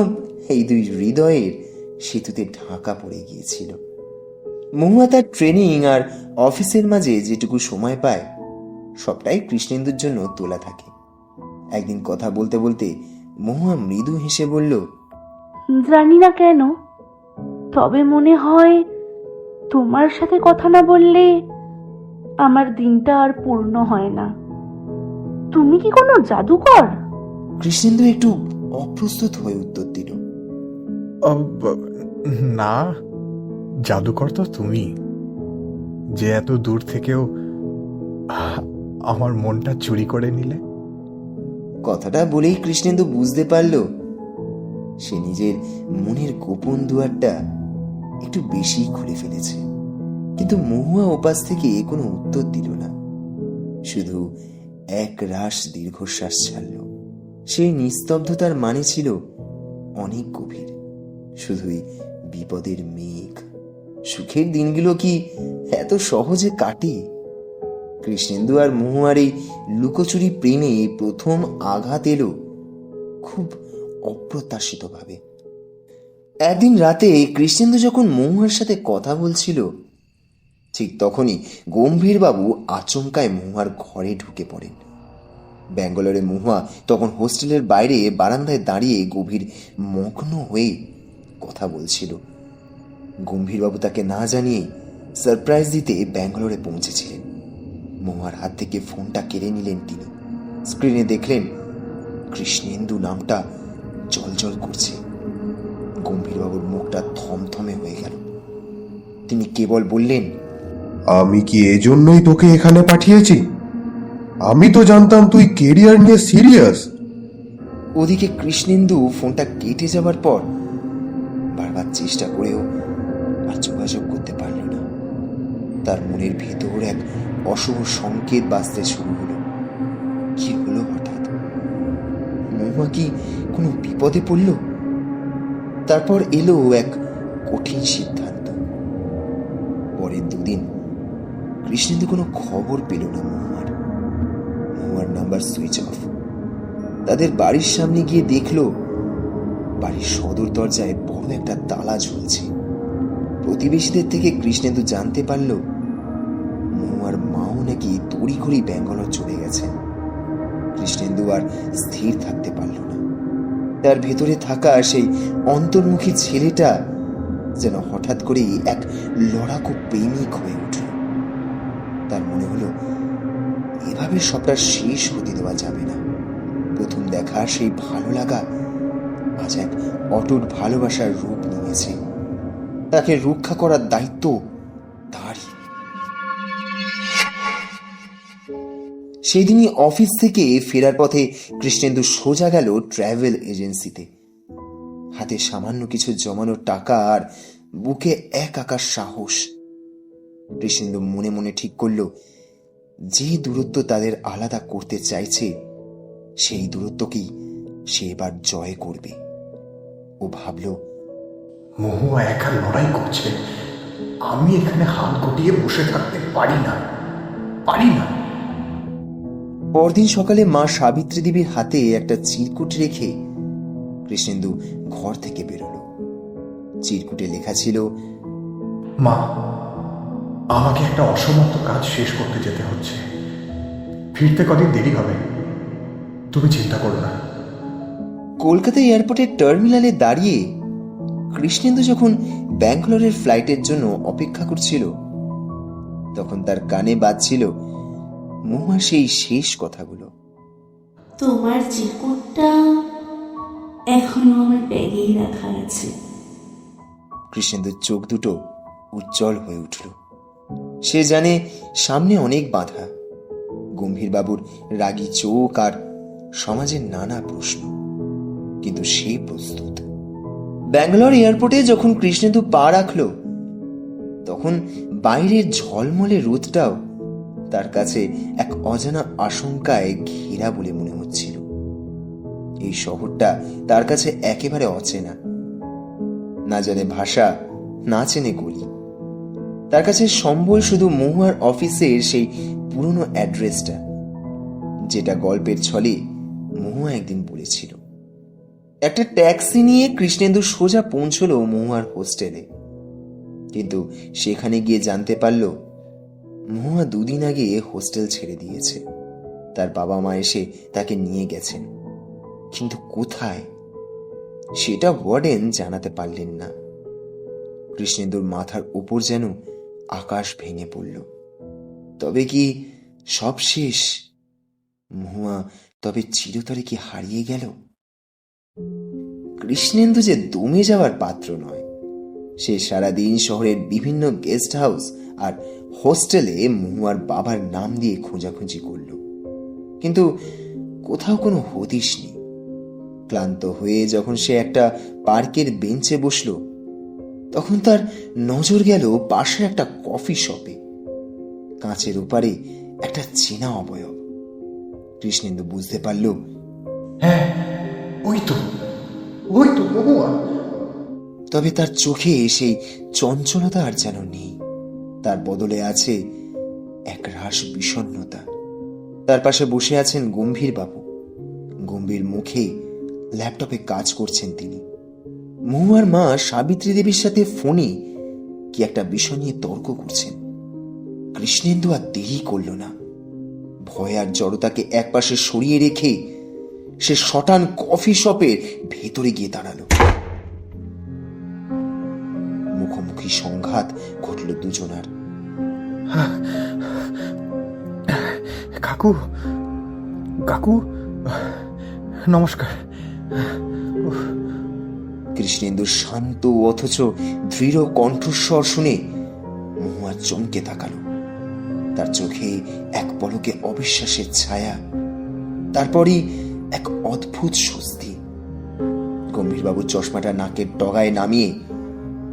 Speaker 1: এই দুই হৃদয়ের সেতুতে ঢাকা পড়ে গিয়েছিল। মহুয়া তার ট্রেনিং আর অফিসের মাঝে যেটুকু সময় পায়, সবটাই কৃষ্ণেন্দুর জন্য তোলা থাকে। একদিন কথা বলতে বলতে মহুয়া মৃদু হেসে বলল,
Speaker 5: জানি না কেন, তবে মনে হয় তোমার সাথে কথা না বললে আমার দিনটা আর পূর্ণ হয় না। তুমি কি কোনো জাদুকর?
Speaker 1: কৃষ্ণেন্দু একটু অপ্রস্তুত হয়ে উত্তর দিল,
Speaker 3: না, জাদুকর তো তুমি, যে এত দূর থেকেও আমার মনটা চুরি করে নিলে।
Speaker 1: কথাটা বলেই কৃষ্ণেন্দু বুঝতে পারল সে নিজের মনের গোপন দুয়ারটা একটু বেশি খুলে ফেলেছে। কিন্তু মহুয়া ওপাশ থেকে কোনো উত্তর দিল না, শুধু এক রাশ দীর্ঘশ্বাস ছাড়ল। সেই নিস্তব্ধতার মানে ছিল অনেক গভীর, শুধুই বিপদের মেঘ। সুখের দিনগুলো কি এত সহজে কাটে? কৃষ্ণেন্দু আর মহুয়ার এই লুকোচুরি প্রেমে প্রথম আঘাত এলো খুব অপ্রত্যাশিতভাবে। একদিন রাতে কৃষ্ণেন্দু যখন মহুয়ার সাথে কথা বলছিল, ঠিক তখনই গম্ভীরবাবু আচমকায় মহুয়ার ঘরে ঢুকে পড়েন। ব্যাঙ্গালোরে মহুয়া তখন হোস্টেলের বাইরে বারান্দায় দাঁড়িয়ে গভীর মগ্ন হয়ে কথা বলছিল। গম্ভীরবাবু তাকে না জানিয়ে সারপ্রাইজ দিতে ব্যাঙ্গালোরে পৌঁছেছিলেন। মহুয়ার হাত থেকে ফোনটা কেড়ে নিলেন তিনি। স্ক্রিনে দেখলেন কৃষ্ণেন্দু নামটা জলজল করছে। গম্ভীরবাবুর মুখটা থমথমে হয়ে গেল। তিনি কেবল বললেন,
Speaker 6: আমি কি এজন্যই তোকে এখানে পাঠিয়েছি? আমি তো জানতাম তুই কেরিয়ার নিয়ে সিরিয়াস।
Speaker 1: ওদিকে কৃষ্ণেন্দু ফোনটা কেটে যাবার পর বারবার চেষ্টা করেও আর যোগাযোগ করতে পারল না। তার মনের ভেতর এক অশুভ সংকেত বাজতে শুরু হলো। কি হলো হঠাৎ? মহুয়া কি কোনো বিপদে পড়ল? তারপর এলো এক কঠিন সিদ্ধান্ত। পরের দুদিন কৃষ্ণেন্দু কোনো খবর পেল না মহুয়ার নাম্বার সুইচ অফ। তাদের বাড়ির সামনে গিয়ে দেখলো বাড়ির সদর দরজায় বড় একটা তালা ঝুলছে। প্রতিবেশীদের থেকে কৃষ্ণেন্দু জানতে পারল মহুয়ার মাও নাকি তড়িঘড়ি ব্যাঙ্গালোর চলে গেছেন। কৃষ্ণেন্দু আর স্থির থাকতে পারল না। তার ভেতরে থাকা সেই অন্তর্মুখী ছেলেটা যেন হঠাৎ করেই এক লড়াকু প্রেমিক হয়ে উঠল। তার মনে হলো এভাবে সবটা শেষ হতে দেওয়া যাবে না। প্রথম দেখা সেই ভালো লাগা আজ এক অটুট ভালোবাসার রূপ নিয়েছে। তাকে রক্ষা করার দায়িত্ব তারই। সেদিনই অফিস থেকে ফেরার পথে কৃষ্ণেন্দু সোজা গেল ট্রাভেল এজেন্সিতে। হাতে সামান্য কিছু জমানো টাকা আর বুকে এক আকাশ সাহস। কৃষ্ণেন্দু মনে মনে ঠিক করল যে দূরত্ব তাদের আলাদা করতে চাইছে সেই দূরত্বকেই সে এবার জয় করবে। ও ভাবল,
Speaker 3: মহুয়া একা লড়াই করছে, আমি এখানে হাত গুটিয়ে বসে থাকতে পারি না।
Speaker 1: পরদিন সকালে মা সাবিত্রী দেবীর হাতে একটা চিরকুট রেখে কৃষ্ণেন্দু ঘর থেকে বেরোল। চিরকুটে লেখা ছিল,
Speaker 3: মা, আমাকে একটা অসমাপ্ত কাজ শেষ করতে যেতে হচ্ছে। ফিরতে কদিন দেরি হবে, তুমি চিন্তা করো না।
Speaker 1: কলকাতা এয়ারপোর্টের টার্মিনালে দাঁড়িয়ে কৃষ্ণেন্দু যখন ব্যাঙ্গালোরের ফ্লাইটের জন্য অপেক্ষা করছিল তখন তার কানে বাজছিল মহুয়ার সেই শেষ কথাগুলো।
Speaker 5: তোমার চিরকুটটা এখনো আমার ব্যাগেই রাখা আছে।
Speaker 1: কৃষ্ণেন্দুর চোখ দুটো উজ্জ্বল হয়ে উঠল। সে জানে সামনে অনেক বাধা, গম্ভীরবাবুর রাগী চোখ আর সমাজের নানা প্রশ্ন, কিন্তু সে প্রস্তুত। ব্যাঙ্গালোর এয়ারপোর্টে যখন কৃষ্ণেন্দু পা রাখল তখন বাইরের ঝলমলে রোদটাও তার কাছে এক অজানা আশঙ্কায় ঘেরা বলে মনে হচ্ছিল। এই শহরটা তার কাছে একেবারে অচেনা, না জানে ভাষা, না চেনে গলি। তার কাছে সম্বল শুধু মহুয়ার অফিসের সেই পুরনো অ্যাড্রেসটা, যেটা গল্পের ছলে মহুয়া একদিন বলেছিল। একটা ট্যাক্সি নিয়ে কৃষ্ণেন্দু সোজা পৌঁছল মহুয়ার হোস্টেলে, কিন্তু সেখানে গিয়ে জানতে পারল মহুয়া দুদিন আগে হোস্টেল ছেড়ে দিয়েছে। তার বাবা মা এসে তাকে নিয়ে গেছেন, কিন্তু কোথায় সেটা ওয়ার্ডেন জানাতে পারলেন না। কৃষ্ণেন্দুর মাথার উপর যেন আকাশ ভেঙে পড়ল। তবে কি সব শেষ? মহুয়া তবে চিরতরে কি হারিয়ে গেল? কৃষ্ণেন্দু যে দমে যাওয়ার পাত্র নয়। সে সারাদিন শহরের বিভিন্ন গেস্ট হাউস আর হোস্টেলে মহুয়ার বাবার নাম দিয়ে খোঁজাখুঁজি করল, কিন্তু কোথাও কোনো হদিশ নেই। ক্লান্ত হয়ে যখন সে একটা পার্কের বেঞ্চে বসল তখন তার নজর গেল পাশে একটা কফি শপে। কাঁচের ওপারে একটা চেনা অবয়ব। কৃষ্ণেন্দু বুঝতে পারল,
Speaker 3: হ্যাঁ, ওই তো মহুয়া।
Speaker 1: তবে তার চোখে সেই চঞ্চলতা আর যেন নেই। তার বদলে আছে এক রাস বিষণ্ণতা। তার পাশে বসে আছেন গম্ভীরবাবু। গম্ভীর মুখে ল্যাপটপে কাজ করছেন তিনি। মহুয়ার মা সাবিত্রী দেবীর সাথে ফোনে কি একটা বিষয় নিয়ে তর্ক করছেন। কৃষ্ণেন্দু আর দেরি করল না। ভয় আর জড়তাকে একপাশে সরিয়ে রেখে সে শটান কফি শপের ভেতরে গিয়ে দাঁড়ালো। মুখোমুখি সংঘাত ঘটল দুজনার।
Speaker 3: কাকু, নমস্কার।
Speaker 1: কৃষ্ণেন্দুর শান্ত অথচ দৃঢ় কণ্ঠস্বর শুনে মহুয়া চমকে তাকালো। তার চোখে এক পলকে অবিশ্বাসের ছায়া, তারপরই এক অদ্ভুত স্বস্তি। গম্ভীরবাবু চশমাটা নাকের ডগায় নামিয়ে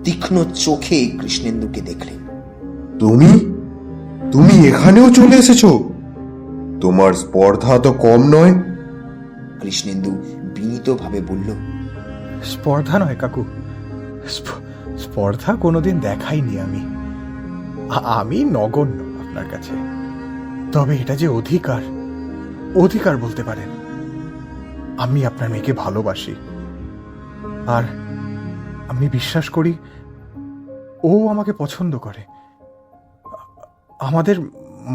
Speaker 1: তীক্ষ্ণ চোখে কৃষ্ণেন্দুকে দেখলেন।
Speaker 6: তুমি তুমি এখানেও চলে এসেছো? তোমার স্পর্ধা তো কম নয়।
Speaker 1: কৃষ্ণেন্দু বিনীতভাবে বলল,
Speaker 3: স্পর্ধা নয় কাকু, স্পর্ধা কোনোদিন দেখাইনি আমি। আমি নগণ্য আপনার কাছে। তবে এটা যে অধিকার, অধিকার বলতে পারেন। আমি আপনার মেয়েকে ভালোবাসি, আর আমি বিশ্বাস করি ও আমাকে পছন্দ করে। আমাদের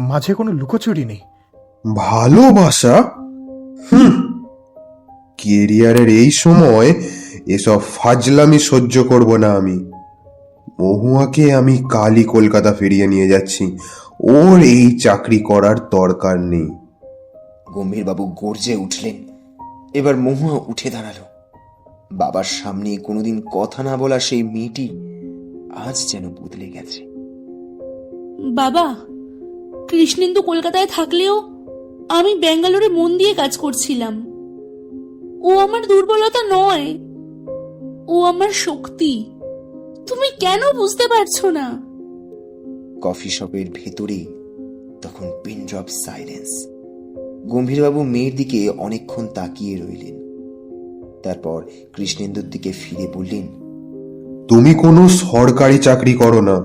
Speaker 3: মাঝে কোনো লুকোচুরি নেই।
Speaker 6: ভালোবাসা? কেরিয়ারের এই সময় এসব ফাজলামি সহ্য করব না আমি। মহুয়াকে আমি কালই কলকাতা ফিরিয়ে নিয়ে যাচ্ছি। ওর এই চাকরি করার দরকার নেই।
Speaker 1: গম্ভীরবাবু গর্জে উঠলেন। এবার মহুয়া উঠে দাঁড়ালো। বাবার সামনে কোনোদিন কথা না বলা সেই মেয়েটি আজ যেন বদলে গেছে।
Speaker 5: বাবা, কৃষ্ণেন্দু কলকাতায় থাকলেও আমি ব্যাঙ্গালোরে মন দিয়ে কাজ করছিলাম। ও আমার দুর্বলতা নয়, ও আমার শক্তি। তুমি কেন বুঝতে পারছো না?
Speaker 1: কফি শপের ভেতরে তখন পিন ড্রপ সাইলেন্স। গম্ভীরবাবু মেয়ের দিকে অনেকক্ষণ তাকিয়ে রইলেন। তারপর কৃষ্ণেন্দুর দিকে ফিরে বললেন,
Speaker 6: তুমি কোনো সরকারি চাকরি করো না,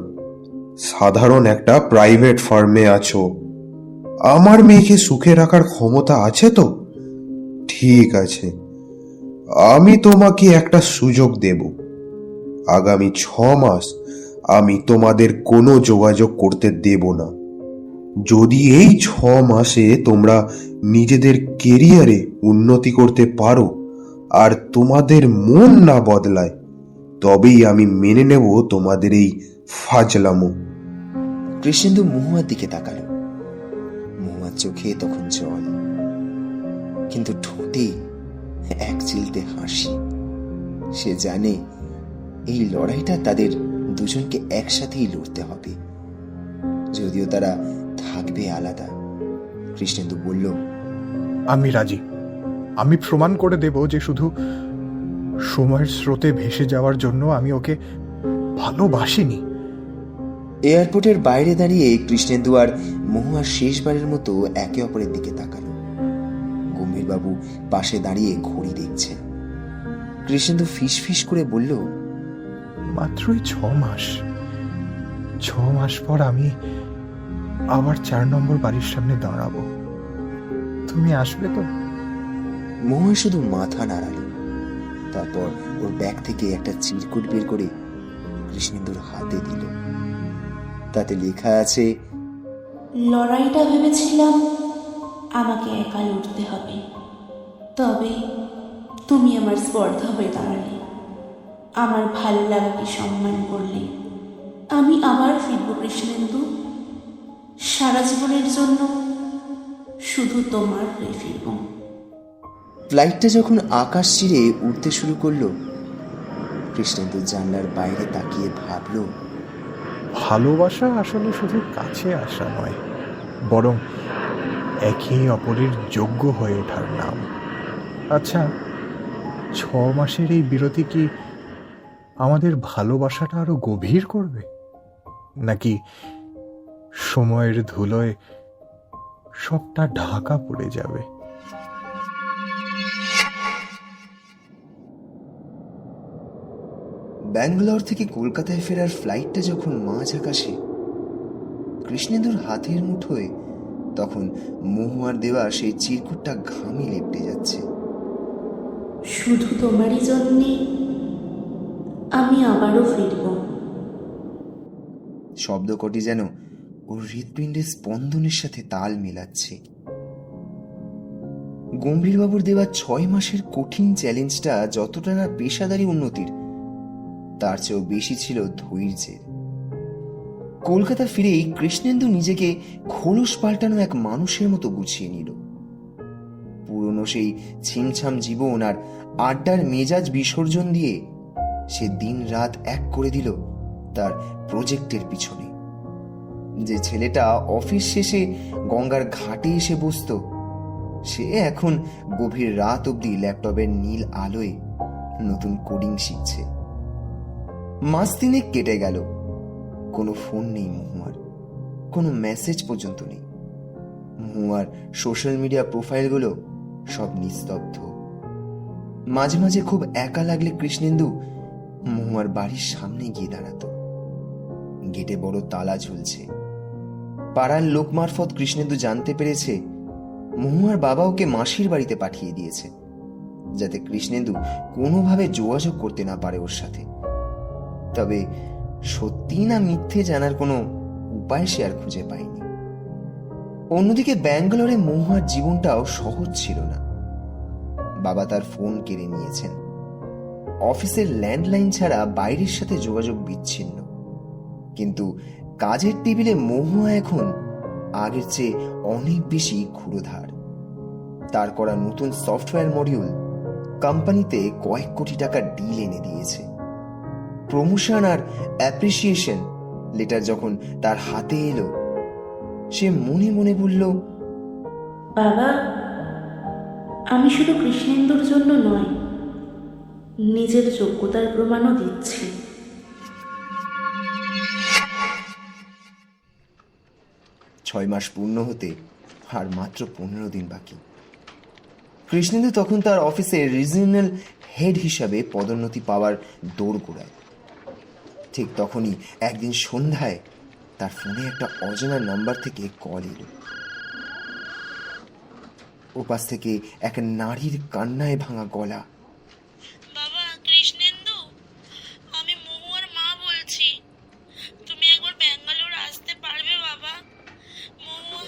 Speaker 6: সাধারণ একটা প্রাইভেট ফার্মে আছো। আমার মেয়েকে সুখে রাখার ক্ষমতা আছে তো? ঠিক আছে, আমি তোমাকে একটা সুযোগ দেব। আগামী 6 মাস আমি তোমাদের কোনো যোগাযোগ করতে দেব না। যদি এই 6 মাসে তোমরা নিজেদের কেরিয়ারে উন্নতি করতে পারো আর তোমাদের মন না বদলায়, তবেই আমি মেনে নেব তোমাদের এই ফাজলামো।
Speaker 1: কৃষ্ণেন্দু মহুয়ার দিকে তাকালো। মহুয়ার চোখে তখন জল, কিন্তু ঠোঁটে এক চিলতে হাসি। সে জানে এই লড়াইটা তাদের দুজনকে একসাথেই লড়তে হবে, যদিও তারা থাকবে আলাদা। কৃষ্ণেন্দু বলল,
Speaker 3: আমি রাজি। আমি প্রমাণ করে দেব যে শুধু সময়ের স্রোতে ভেসে যাওয়ার জন্য আমি ওকে ভালোবাসিনি।
Speaker 1: এয়ারপোর্টের বাইরে দাঁড়িয়ে কৃষ্ণেন্দু আর মহুয়া শেষবারের মতো একে অপরের দিকে তাকালো। গম্ভীরবাবু পাশে দাঁড়িয়ে ঘড়ি দেখছেন। কৃষ্ণেন্দু ফিসফিস করে বলল,
Speaker 3: মাত্রই 6 মাস। 6 মাস পর আমি আবার 4 নম্বর বাড়ির সামনে দাঁড়াবো। তুমি আসবে তো?
Speaker 1: মহুয়া শুধু মাথা নাড়ালো। তারপর ওর ব্যাগ থেকে একটা চিরকুট বের করে কৃষ্ণেন্দুর হাতে দিল। তাতে লেখা আছে,
Speaker 5: লড়াইটা ভেবেছিলাম আমাকে একা লড়তে হবে, তবে তুমি আমার স্পর্ধা হয়ে দাঁড়ালে, আমার ভালো লাগাকে সম্মান করলে। আমি আবার ফিরব কৃষ্ণেন্দু, সারা জীবনের জন্য শুধু তোমার হয়ে ফিরব।
Speaker 1: ফ্লাইটটা যখন আকাশ চিরে উড়তে শুরু করলো, কৃষ্ণেন্দু জানলার বাইরে তাকিয়ে ভাবল,
Speaker 3: ভালোবাসা আসলে শুধু কাছে আসা নয়, বরং একে অপরের যোগ্য হয়ে ওঠার নাম। আচ্ছা, 6 মাসের এই বিরতি কি আমাদের ভালোবাসাটা আরো গভীর করবে, নাকি সময়ের ধুলোয় সবটা ঢাকা পড়ে যাবে?
Speaker 1: ব্যাঙ্গালোর থেকে কলকাতায় ফেরার ফ্লাইটটা যখন মাঝ আকাশে, কৃষ্ণেন্দুর হাতের মুঠোয় তখন মহুয়ার দেওয়া সেই চিরকুটটা ঘামে লেপটে যাচ্ছে।
Speaker 5: শুধু তোমারই জন্যে আমি আবারও ফিরব।
Speaker 1: শব্দ কটি যেন ওর হৃৎপিণ্ডের স্পন্দনের সাথে তাল মেলাচ্ছে। গম্ভীরবাবুর দেওয়া 6 মাসের কঠিন চ্যালেঞ্জটা যতটা না পেশাদারি উন্নতির, তার চেয়েও বেশি ছিল ধৈর্যের। কলকাতা ফিরেই কৃষ্ণেন্দু নিজেকে খোলস পাল্টানো এক মানুষের মতো গুছিয়ে নিল। পুরনো সেই ছিমছাম জীবন আর আড্ডার মেজাজ বিসর্জন দিয়ে সে দিন রাত এক করে দিল তার প্রজেক্টের পিছনে। যে ছেলেটা অফিস শেষে গঙ্গার ঘাটে এসে বসত, সে এখন গভীর রাত অবধি ল্যাপটপের নীল আলোয় নতুন কোডিং শিখছে। মাস তিনেক কেটে গেল, কোনো ফোন নেই মহুয়ার, কোনো মেসেজ পর্যন্ত নেই। মহুয়ার সোশ্যাল মিডিয়া প্রোফাইলগুলো সব নিস্তব্ধ। মাঝে মাঝে খুব একা লাগলে কৃষ্ণেন্দু মহুয়ার বাড়ির সামনে গিয়ে দাঁড়াতো। গেটে বড় তালা ঝুলছে। পাড়ার লোক মারফত কৃষ্ণেন্দু জানতে পেরেছে মহুয়ার বাবা ওকে মাসির বাড়িতে পাঠিয়ে দিয়েছে, যাতে কৃষ্ণেন্দু কোনোভাবে যোগাযোগ করতে না পারে ওর সাথে। তবে সত্যি না মিথ্যে জানার কোনো উপায় সে আর খুঁজে পায়নি। অন্যদিকে ব্যাঙ্গালোরে মহুয়ার জীবনটাও সহজ ছিল না। বাবা তার ফোন কেড়ে নিয়েছেন। অফিসের ল্যান্ডলাইন ছাড়া বাইরের সাথে যোগাযোগ বিচ্ছিন্ন। কিন্তু কাজের টেবিলে মহুয়া এখন আগের চেয়ে অনেক বেশি ক্ষুরধার। তার করা নতুন সফটওয়্যার মডিউল কোম্পানিতে কয়েক কোটি টাকার ডিল এনে দিয়েছে। প্রমোশন আর অ্যাপ্রিসিয়েশন লেটার যখন তার হাতে এলো, সে মনে মনে বলল,
Speaker 5: বাবা, আমি শুধু কৃষ্ণেন্দুর জন্য নয়, নিজের যোগ্যতার প্রমাণও দিচ্ছি।
Speaker 1: 6 মাস পূর্ণ হতে আর মাত্র 15 দিন বাকি। কৃষ্ণেন্দু তখন তার অফিসে রিজিওনাল হেড হিসাবে পদোন্নতি পাওয়ার দোরগোড়ায়। ঠিক তখনই একদিন সন্ধ্যায় তার ফোনে একটা অজানা নাম্বার থেকে কল এলো। ওপাশ থেকে এক নারীর কান্নায় ভাঙা গলা।
Speaker 7: বাবা, কৃষ্ণেন্দু, আমি মহুয়ার মা বলছি। তুমি একবার ব্যাঙ্গালোর আসতে পারবে বাবা? মহুয়া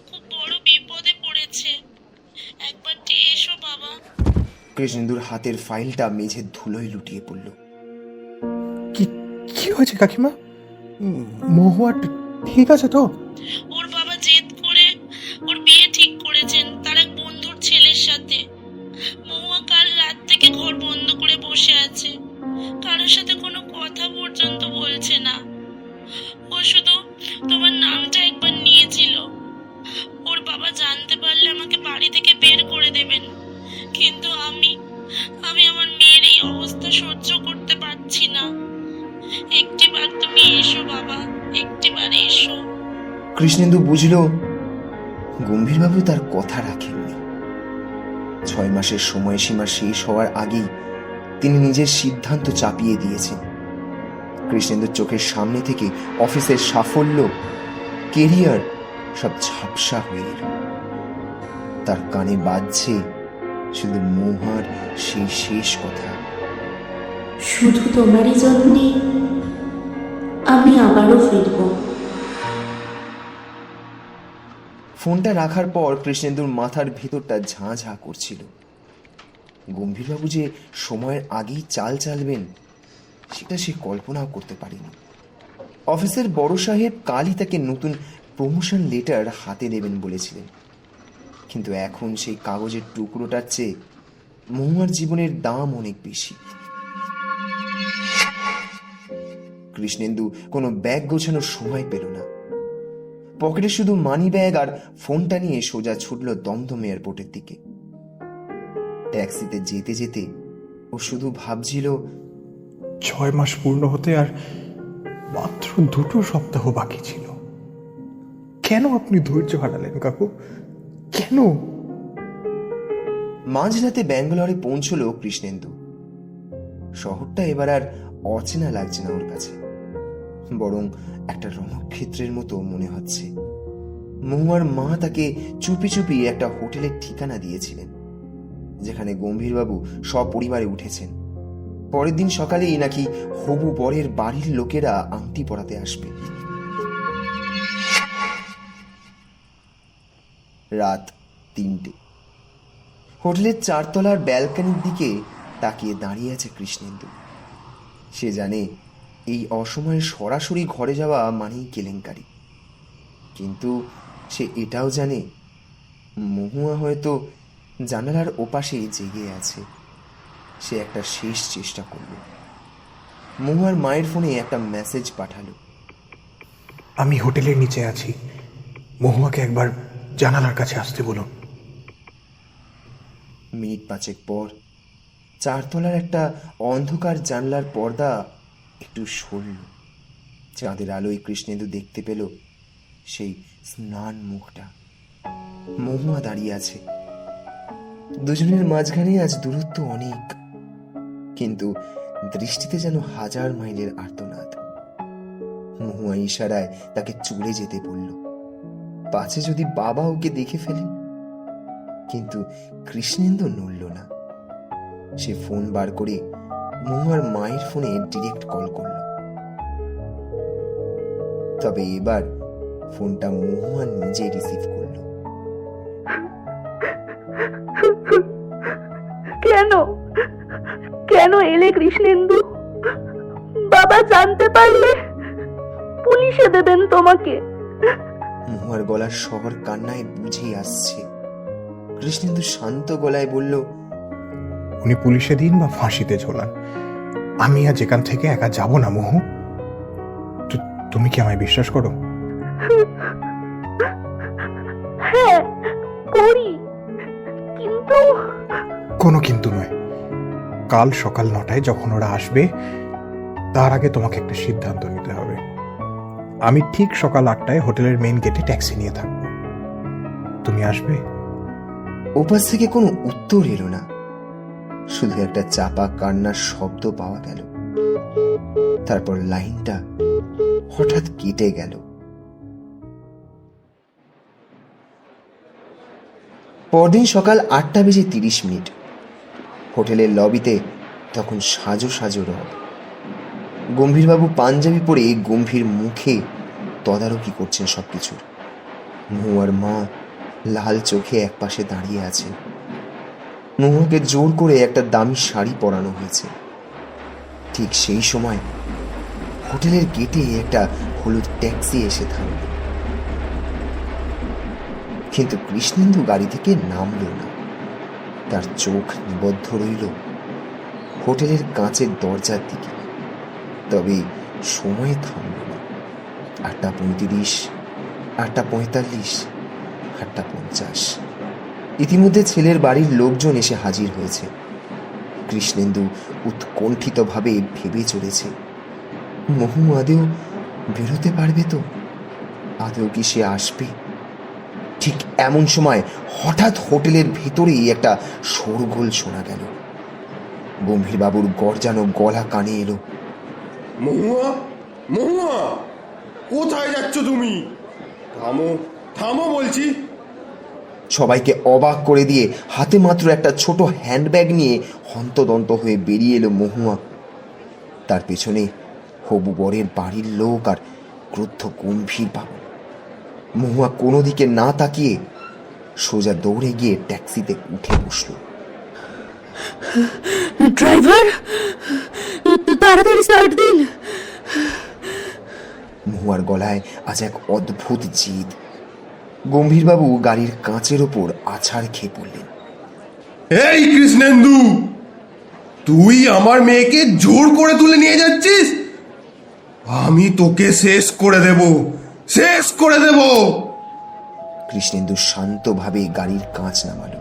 Speaker 7: খুব বড় বিপদে পড়েছে, একবার এসো বাবা।
Speaker 1: কৃষ্ণেন্দুর হাতের ফাইলটা মেঝের ধুলোয় লুটিয়ে পড়ল।
Speaker 3: কি কি হয়েছে কাকিমা? মহুয়া ঠিক আছে তো?
Speaker 7: ওর বাবা জেদ করে ওর বিয়ে ঠিক করেছেন তার এক বন্ধুর ছেলের সাথে। মহুয়া কাল রাত থেকে ঘর বন্ধ করে বসে আছে, কারোর সাথে কোনো কথা পর্যন্ত বলছে না। ও শুধু তোমার নামটা একবার নিয়েছিল। ওর বাবা জানতে পারলে আমাকে বাড়ি থেকে বের করে দেবেন। কিন্তু আমি আমার মেয়ের এই অবস্থা সহ্য করতে পারছি না। একটিবার তুমি এসো বাবা, একটিবার এসো।
Speaker 1: কৃষ্ণেন্দু বুঝল গম্ভীরবাবু তার কথা রাখেননি। 6 মাসের সময়সীমা শেষ হওয়ার আগেই তিনি নিজের সিদ্ধান্ত চাপিয়ে দিয়েছেন। কৃষ্ণেন্দুর চোখের সামনে থেকে অফিসের সাফল্য, কেরিয়ার সব ঝাপসা হয়ে এল। তার কানে বাজছে শুধু মহুয়ার সেই শেষ কথা,
Speaker 5: শুধু তোমারই জন্যে আমি আবারও ফিরব।
Speaker 1: ফোনটা রাখার পর কৃষ্ণেন্দুর মাথার ভেতরটা ঝাঁ ঝাঁ করছিল। গম্ভীরবাবু যে সময়ের আগেই চাল চালবেন সেটা সে কল্পনাও করতে পারেনি। অফিসের বড় সাহেব কালই তাকে নতুন প্রমোশন লেটার হাতে দেবেন বলেছিলেন, কিন্তু এখন সেই কাগজের টুকরোটার চেয়ে মহুয়ার জীবনের দাম অনেক বেশি। কৃষ্ণেন্দু কোনো ব্যাগ গোছানোর সময় পেল না। পকেটে শুধু মানি ব্যাগ আর ফোনটা নিয়ে সোজা ছুটল দমদম এয়ারপোর্টের দিকে। ট্যাক্সিতে যেতে যেতে ও শুধু ভাবছিল,
Speaker 3: 6 মাস পূর্ণ হতে আর মাত্র 2 সপ্তাহ বাকি ছিল। কেন আপনি ধৈর্য হারালেন কাকু? কেন?
Speaker 1: মাঝরাতে ব্যাঙ্গালোরে পৌঁছল কৃষ্ণেন্দু। শহরটা এবার আর অচেনা লাগছে না ওর কাছে, বরং একটা রণক্ষেত্রের মতো মনে হচ্ছে। মহুয়ার মা তাকে চুপি চুপি একটা হোটেলের ঠিকানা দিয়েছিলেন, যেখানে গম্ভীরবাবু সপরিবারে উঠেছেন। পরের দিন সকালেই নাকি হবু বরের বাড়ির লোকেরা আংটি পরাতে আসবে। রাত 3টে। হোটেলের 4 তলার ব্যালকনির দিকে তাকিয়ে দাঁড়িয়ে আছে কৃষ্ণেন্দু। সে জানে এই অসময়ে সরাসরি ঘরে যাওয়া মানেই কেলেঙ্কারি, কিন্তু সে এটাও জানে মহুয়া হয়তো জানালার ওপাশে জেগে আছে। সে একটা শেষ চেষ্টা করল। মহুয়ার মায়ের ফোনে একটা মেসেজ পাঠালো,
Speaker 3: আমি হোটেলের নিচে আছি, মহুয়াকে একবার জানালার কাছে আসতে বলুন।
Speaker 1: মিনিট 5 পর চারতলার একটা অন্ধকার জানলার পর্দা একটু সরল। চাঁদের আলোয় কৃষ্ণেন্দু দেখতে পেল সেই স্নান মুখটা। মহুয়া দাঁড়িয়ে আছে। দুজনের মাঝখানে আজ দূরত্ব অনেক, কিন্তু দৃষ্টিতে যেন হাজার মাইলের আর্তনাদ। মহুয়া ইশারায় তাকে চলে যেতে বলল, পাছে যদি বাবা ওকে দেখে ফেলেন। কিন্তু কৃষ্ণেন্দু নড়ল না। সে ফোন বার করে মহুয়ার মায়ের ফোনে ডিরেক্ট কল করল। তবে এবার ফোনটা মহুয়া নিজে রিসিভ করল।
Speaker 8: কেন কেন এলে কৃষ্ণেন্দু? বাবা জানতে পারলে পুলিশে দেবেন তোমাকে।
Speaker 1: মহুয়ার গলার শহর কান্নায় বুঝে আসছে। কৃষ্ণেন্দু শান্ত গলায় বলল,
Speaker 3: উনি পুলিশে দিন বা ফাঁসিতে ঝোলান, আমি আজ এখান থেকে একা যাব না মহু। তুমি কি আমায় বিশ্বাস করো?
Speaker 8: হ্যাঁ করি, কিন্তু
Speaker 3: কোনো কিন্তু নয়। কাল সকাল 9টায় যখন ওরা আসবে, তার আগে তোমাকে একটা সিদ্ধান্ত নিতে হবে। আমি ঠিক সকাল 8টায় হোটেলের মেইন গেটে ট্যাক্সি নিয়ে থাকবো, তুমি আসবে?
Speaker 1: ওপাশ থেকে কোনো উত্তর এলো না, শুধু একটা চাপা কান্নার শব্দ পাওয়া গেল। তারপর লাইনটা হঠাৎ কেটে গেল। পরদিন সকাল 8:30। হোটেলের লবিতে তখন সাজো সাজো রব। গম্ভীরবাবু পাঞ্জাবি পরে গম্ভীর মুখে তদারকি করছেন সবকিছুর। মহুয়ার মা লাল চোখে একপাশে দাঁড়িয়ে আছেন। মহুয়াকে জোর করে একটা দামি শাড়ি পরানো হয়েছে। ঠিক সেই সময় হোটেলের গেটে একটা হলুদ ট্যাক্সি এসে থামল। কিন্তু কৃষ্ণেন্দু গাড়ি থেকে নামল না। তার চোখ নিবদ্ধ রইল হোটেলের কাঁচের দরজার দিকে। তবে সময় থামল না। 8:35, 8:45, 8:50। ইতিমধ্যে ছেলের বাড়ির লোকজন এসে হাজির হয়েছে। কৃষ্ণেন্দু উৎকণ্ঠিতভাবে ভেবে চলেছে, মহু আদেও বেরোতে পারবে তো? আদেও কি সে আসবে? ঠিক এমন সময় হঠাৎ হোটেলের ভেতরেই একটা শোরগোল শোনা গেল। গম্ভীরবাবুর গর্জানো গলা কানে এলো,
Speaker 6: মহুয়া, মহুয়া, কোথায় যাচ্ছ তুমি? থামো, থামো বলছি।
Speaker 1: সবাইকে অবাক করে দিয়ে হাতে মাত্র একটা ছোট হ্যান্ডব্যাগ নিয়ে হন্তদন্ত হয়ে বেরিয়ে এলো মহুয়া। তার পেছনে হবু বরের বাড়ির লোক আর ক্রুদ্ধ গম্ভীর বাবু। মহুয়া কোনো দিকে না তাকিয়ে সোজা দৌড়ে গিয়ে ট্যাক্সিতে উঠে বসল।
Speaker 8: ড্রাইভার, তাড়াতাড়ি স্টার্ট দিন।
Speaker 1: মহুয়ার গলায় আজ এক অদ্ভুত জিদ। গম্ভীরবাবু গাড়ির কাঁচের ওপর আছাড় খেয়ে পড়লেন।
Speaker 6: এই কৃষ্ণেন্দু, তুই আমার মেয়েকে জোর করে তুলে নিয়ে যাচ্ছিস? আমি তোকে শেষ করে দেব, শেষ করে দেব।
Speaker 1: কৃষ্ণেন্দু শান্তভাবে গাড়ির কাঁচ নামালো।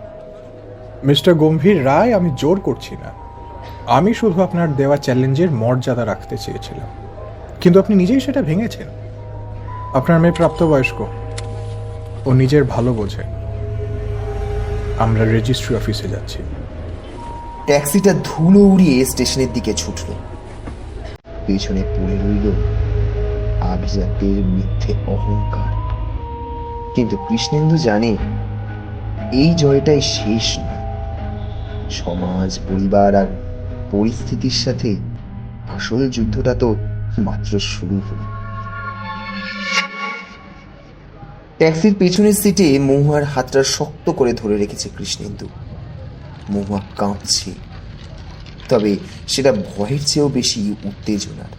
Speaker 3: মিস্টার গম্ভীর রায়, আমি জোর করছি না। আমি শুধু আপনার দেওয়া চ্যালেঞ্জের মর্যাদা রাখতে চেয়েছিলাম, কিন্তু আপনি নিজেই সেটা ভেঙেছেন। আপনার মেয়ে প্রাপ্তবয়স্ক, ও নিজের ভালো বোঝে। আমরা রেজিস্ট্রি অফিসে যাচ্ছি।
Speaker 1: ট্যাক্সিটা ধুলো উড়িয়ে স্টেশনের দিকে ছুটল। পেছনে পড়ে রইল আভিজাত্যের মিথ্যে অহংকার। কিন্তু কৃষ্ণেন্দু জানে এই জয়টাই শেষ নয়। সমাজ, পরিবার আর পরিস্থিতির সাথে আসল যুদ্ধটা তো মাত্র শুরু হলো। ট্যাক্সির পেছনের সিটে মহুয়ার হাতটা শক্ত করে ধরে রেখেছে কৃষ্ণেন্দু। মহুয়া কাঁপছে, তবে সেটা ভয়ের চেয়েও বেশি উত্তেজনার।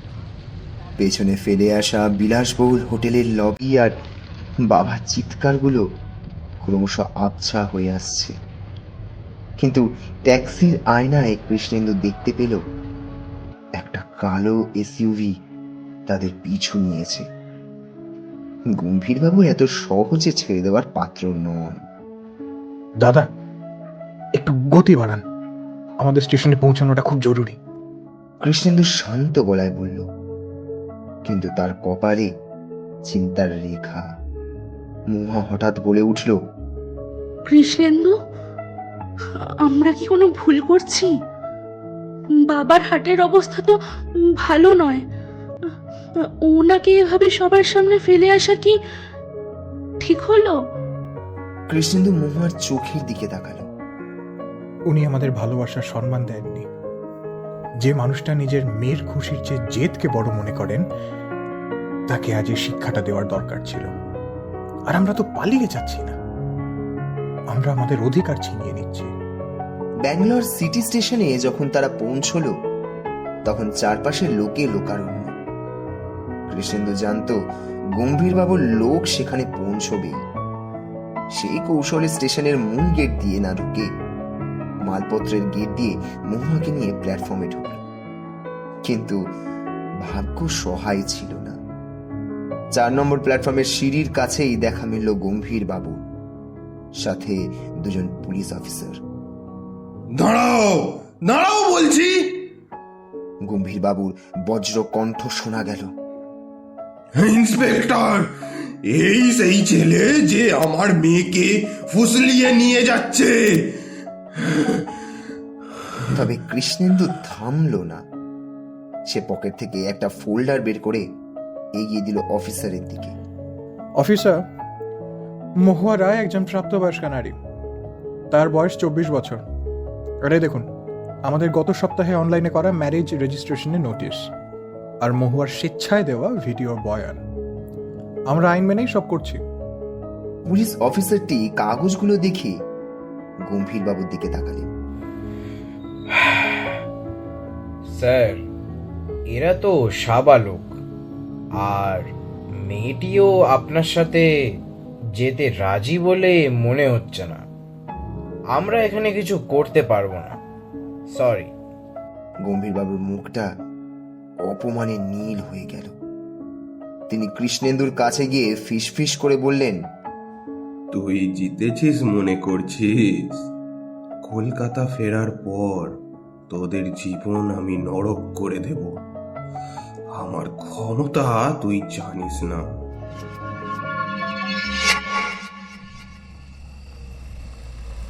Speaker 1: পেছনে ফেলে আসা বিলাসবহুল হোটেলের লবি আর বাবার চিৎকারগুলো ক্রমশ আবছা হয়ে আসছে। কিন্তু ট্যাক্সির আয়নায় কৃষ্ণেন্দু দেখতে পেল একটা কালো এসইউভি তাদের পিছু নিয়েছে। গম্ভীরবাবু এত সহজে ছেড়ে দেওয়ার পাত্র নন।
Speaker 3: দাদা, একটু গতি বাড়ান। আমাদের স্টেশনে পৌঁছানোটা খুব জরুরি।
Speaker 1: কৃষ্ণেন্দু শান্ত গলায় বলল, কিন্তু তার কপালে চিন্তার রেখা। মহুয়া হঠাৎ বলে উঠল,
Speaker 5: কৃষ্ণেন্দু, আমরা কি কোনো ভুল করছি? বাবার হার্টের অবস্থা তো ভালো নয়। ওনাকে এভাবে সবার সামনে ফেলে আসা কি ঠিক হলো?
Speaker 1: কৃষ্ণেন্দু মহুয়ার চোখের দিকে তাকালো।
Speaker 3: উনি আমাদের ভালোবাসার সম্মান দেননি। যে মানুষটা নিজের মেয়ের খুশির চেয়ে জেদকে বড় মনে করেন, তাকে আজ এই শিক্ষাটা দেওয়ার দরকার ছিল। আর আমরা তো পালিয়ে যাচ্ছি না, আমরা আমাদের অধিকার ছিনিয়ে নিচ্ছি।
Speaker 1: ব্যাঙ্গালোর সিটি স্টেশনে যখন তারা পৌঁছলো, তখন চারপাশের লোকে লোকারণ্য। কৃষ্ণেন্দু জানতো গম্ভীরবাবুর লোক সেখানে পৌঁছবে। সেই কৌশলে স্টেশনের মূল গেট দিয়ে না ঢুকে মালপত্রের গেট দিয়ে মহুয়াকে নিয়ে প্ল্যাটফর্মে ঢুকল। কিন্তু ভাগ্য সহায় ছিল না। 4 নম্বর প্ল্যাটফর্মের সিঁড়ির কাছেই দেখা মিলল গম্ভীরবাবু, সাথে 2 পুলিশ অফিসার।
Speaker 6: দাঁড়াও দাঁড়াও বলছি।
Speaker 1: গম্ভীরবাবুর বজ্র কণ্ঠ শোনা গেল।
Speaker 6: ইন্সপেক্টর, এই সেই ছেলে যে আমার মেয়েকে ফুসলিয়ে নিয়ে যাচ্ছে।
Speaker 1: তবে কৃষ্ণেন্দু থামলো না। সে পকেট থেকে একটা ফোল্ডার বের করে এগিয়ে দিল অফিসারের দিকে।
Speaker 3: অফিসার, মহুয়া রায় একজন প্রাপ্তবয়স্কা নারী। তার বয়স 24 বছর। আরে দেখুন, আমাদের গত সপ্তাহে অনলাইনে করা ম্যারেজ রেজিস্ট্রেশনের নোটিশ আর মহুয়ার স্বেচ্ছায় দেওয়া ভিডিও বয়ান। আমরা আইন মেনেই সব করছি।
Speaker 1: পুলিশ অফিসারটি কাগজগুলো দেখে গম্ভীরবাবুর দিকে তাকালেন।
Speaker 9: স্যার, এরা তো সাবালক, আর মেয়েটিও আপনার সাথে যেতে রাজি বলে মনে হচ্ছে না। আমরা এখানে কিছু করতে পারবো না, সরি।
Speaker 1: গম্ভীরবাবুর মুখটা অপমানে নীল হয়ে গেল। তিনি কৃষ্ণেন্দুর কাছে গিয়ে ফিসফিস করে বললেন,
Speaker 6: তুই জিতেছিস মনে করছিস? কলকাতা ফেরার পর তোদের জীবন আমি নরক করে দেব। আমার ক্ষমতা তুই জানিস না।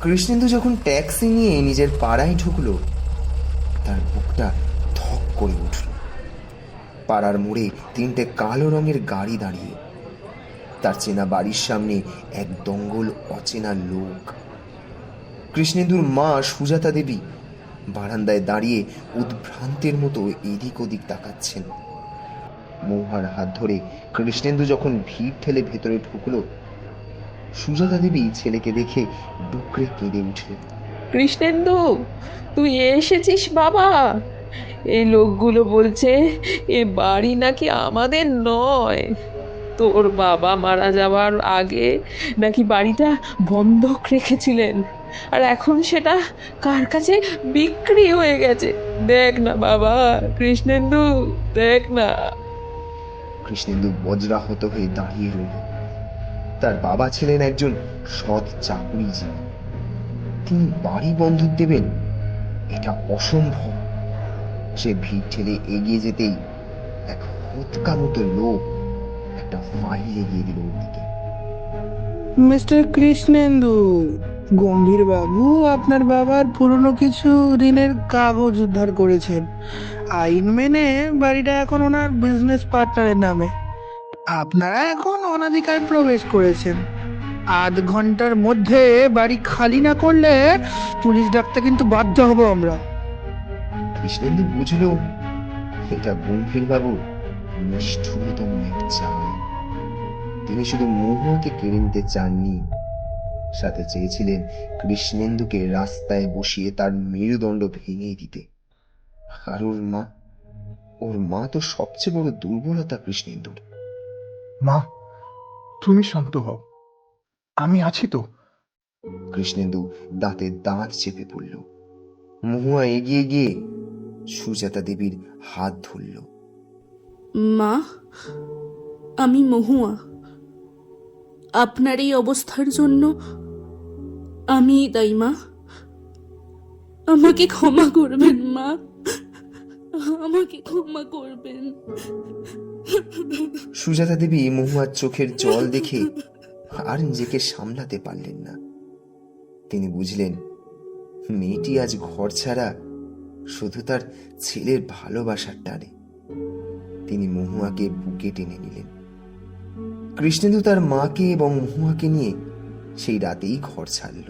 Speaker 1: কৃষ্ণেন্দু যখন ট্যাক্সি নিয়ে নিজের পাড়ায় ঢুকলো, তার বুকটা ধক করে উঠল। পাড়ার মোড়ে 3টে কালো রঙের গাড়ি দাঁড়িয়ে। তার চেনা বাড়ির সামনে এক দঙ্গল অচেনা লোক। কৃষ্ণেন্দুর মা সুজাতা দেবী বারান্দায় দাঁড়িয়ে উদ্ভ্রান্তের মতো এদিক ওদিক তাকাচ্ছেন। মহুয়ার হাত ধরে কৃষ্ণেন্দু যখন ভিড় ঠেলে ভেতরে ঢুকলো, সুজাতা দেবী ছেলেকে দেখে ডুকরে কেঁদে উঠলেন।
Speaker 4: কৃষ্ণেন্দু, তুই এসেছিস বাবা? এই লোকগুলো বলছে এ বাড়ি নাকি আমাদের নয়। তোর বাবা মারা যাওয়ার আগে নাকি বাড়িটা বন্ধক রেখেছিলেন, আর এখন সেটা কার কাছে বিক্রি হয়ে গেছে। দেখ না বাবা, কৃষ্ণেন্দু, দেখ না।
Speaker 1: কৃষ্ণেন্দু বজ্রাহত হয়ে দাঁড়িয়ে রইল। তার বাবা ছিলেন একজন সৎ চাকুরিজীবী। তিনি বাড়ি বন্ধক দেবেন, এটা অসম্ভব। সে ভিড় ঠেলে এগিয়ে যেতেই এক হতকা মতো লোক একটা ফাইল এগিয়ে দিল ওর দিকে।
Speaker 10: মিস্টার কৃষ্ণেন্দু, গম্ভীর বাবু আপনার বাবার পুরনো কিছু ঋণের কাগজ উদ্ধার করেছেন। আইন মেনে বাড়িটা এখন ওনার বিজনেস পার্টনারের নামে। আপনারা এখন অনাধিকার প্রবেশ করেছেন। আধ ঘন্টার মধ্যে বাড়ি খালি না করলে পুলিশ ডাকতে কিন্তু বাধ্য হব আমরা।
Speaker 1: কৃষ্ণেন্দু বুঝলো এটা গম্ভীরবাবু নিষ্ঠুরতম এক চাল। তিনি শুধু মহুয়াকে কেড়ে নিতে চাননি, সাথে চেয়েছিলেন কৃষ্ণেন্দুকে রাস্তায় বসিয়ে তার মেরুদণ্ড ভেঙে দিতে। আর ওর মা তো সবচেয়ে বড় দুর্বলতা কৃষ্ণেন্দুর।
Speaker 3: মা, তুমি শান্ত হও, আমি আছি তো।
Speaker 1: কৃষ্ণেন্দু দাঁতে দাঁত চেপে পড়ল। মহুয়া এগিয়ে গিয়ে সুজাতা দেবীর হাত ধরল।
Speaker 5: মা, আমি মহুয়া। আপনার এই অবস্থার জন্য আমি দায়ী মা।
Speaker 8: আমাকে ক্ষমা করবেন মা, আমাকে ক্ষমা করবেন।
Speaker 1: সুজাতা দেবী মহুয়ার চোখের জল দেখে আর নিজেকে সামলাতে পারলেন না। তিনি বুঝলেন মেয়েটি আজ ঘর ছাড়া শুধু তার ছেলের ভালোবাসার টানে। তিনি মহুয়াকে বুকে টেনে নিলেন। কৃষ্ণেন্দু তার মাকে এবং মহুয়াকে নিয়ে সেই রাতেই ঘর ছাড়ল।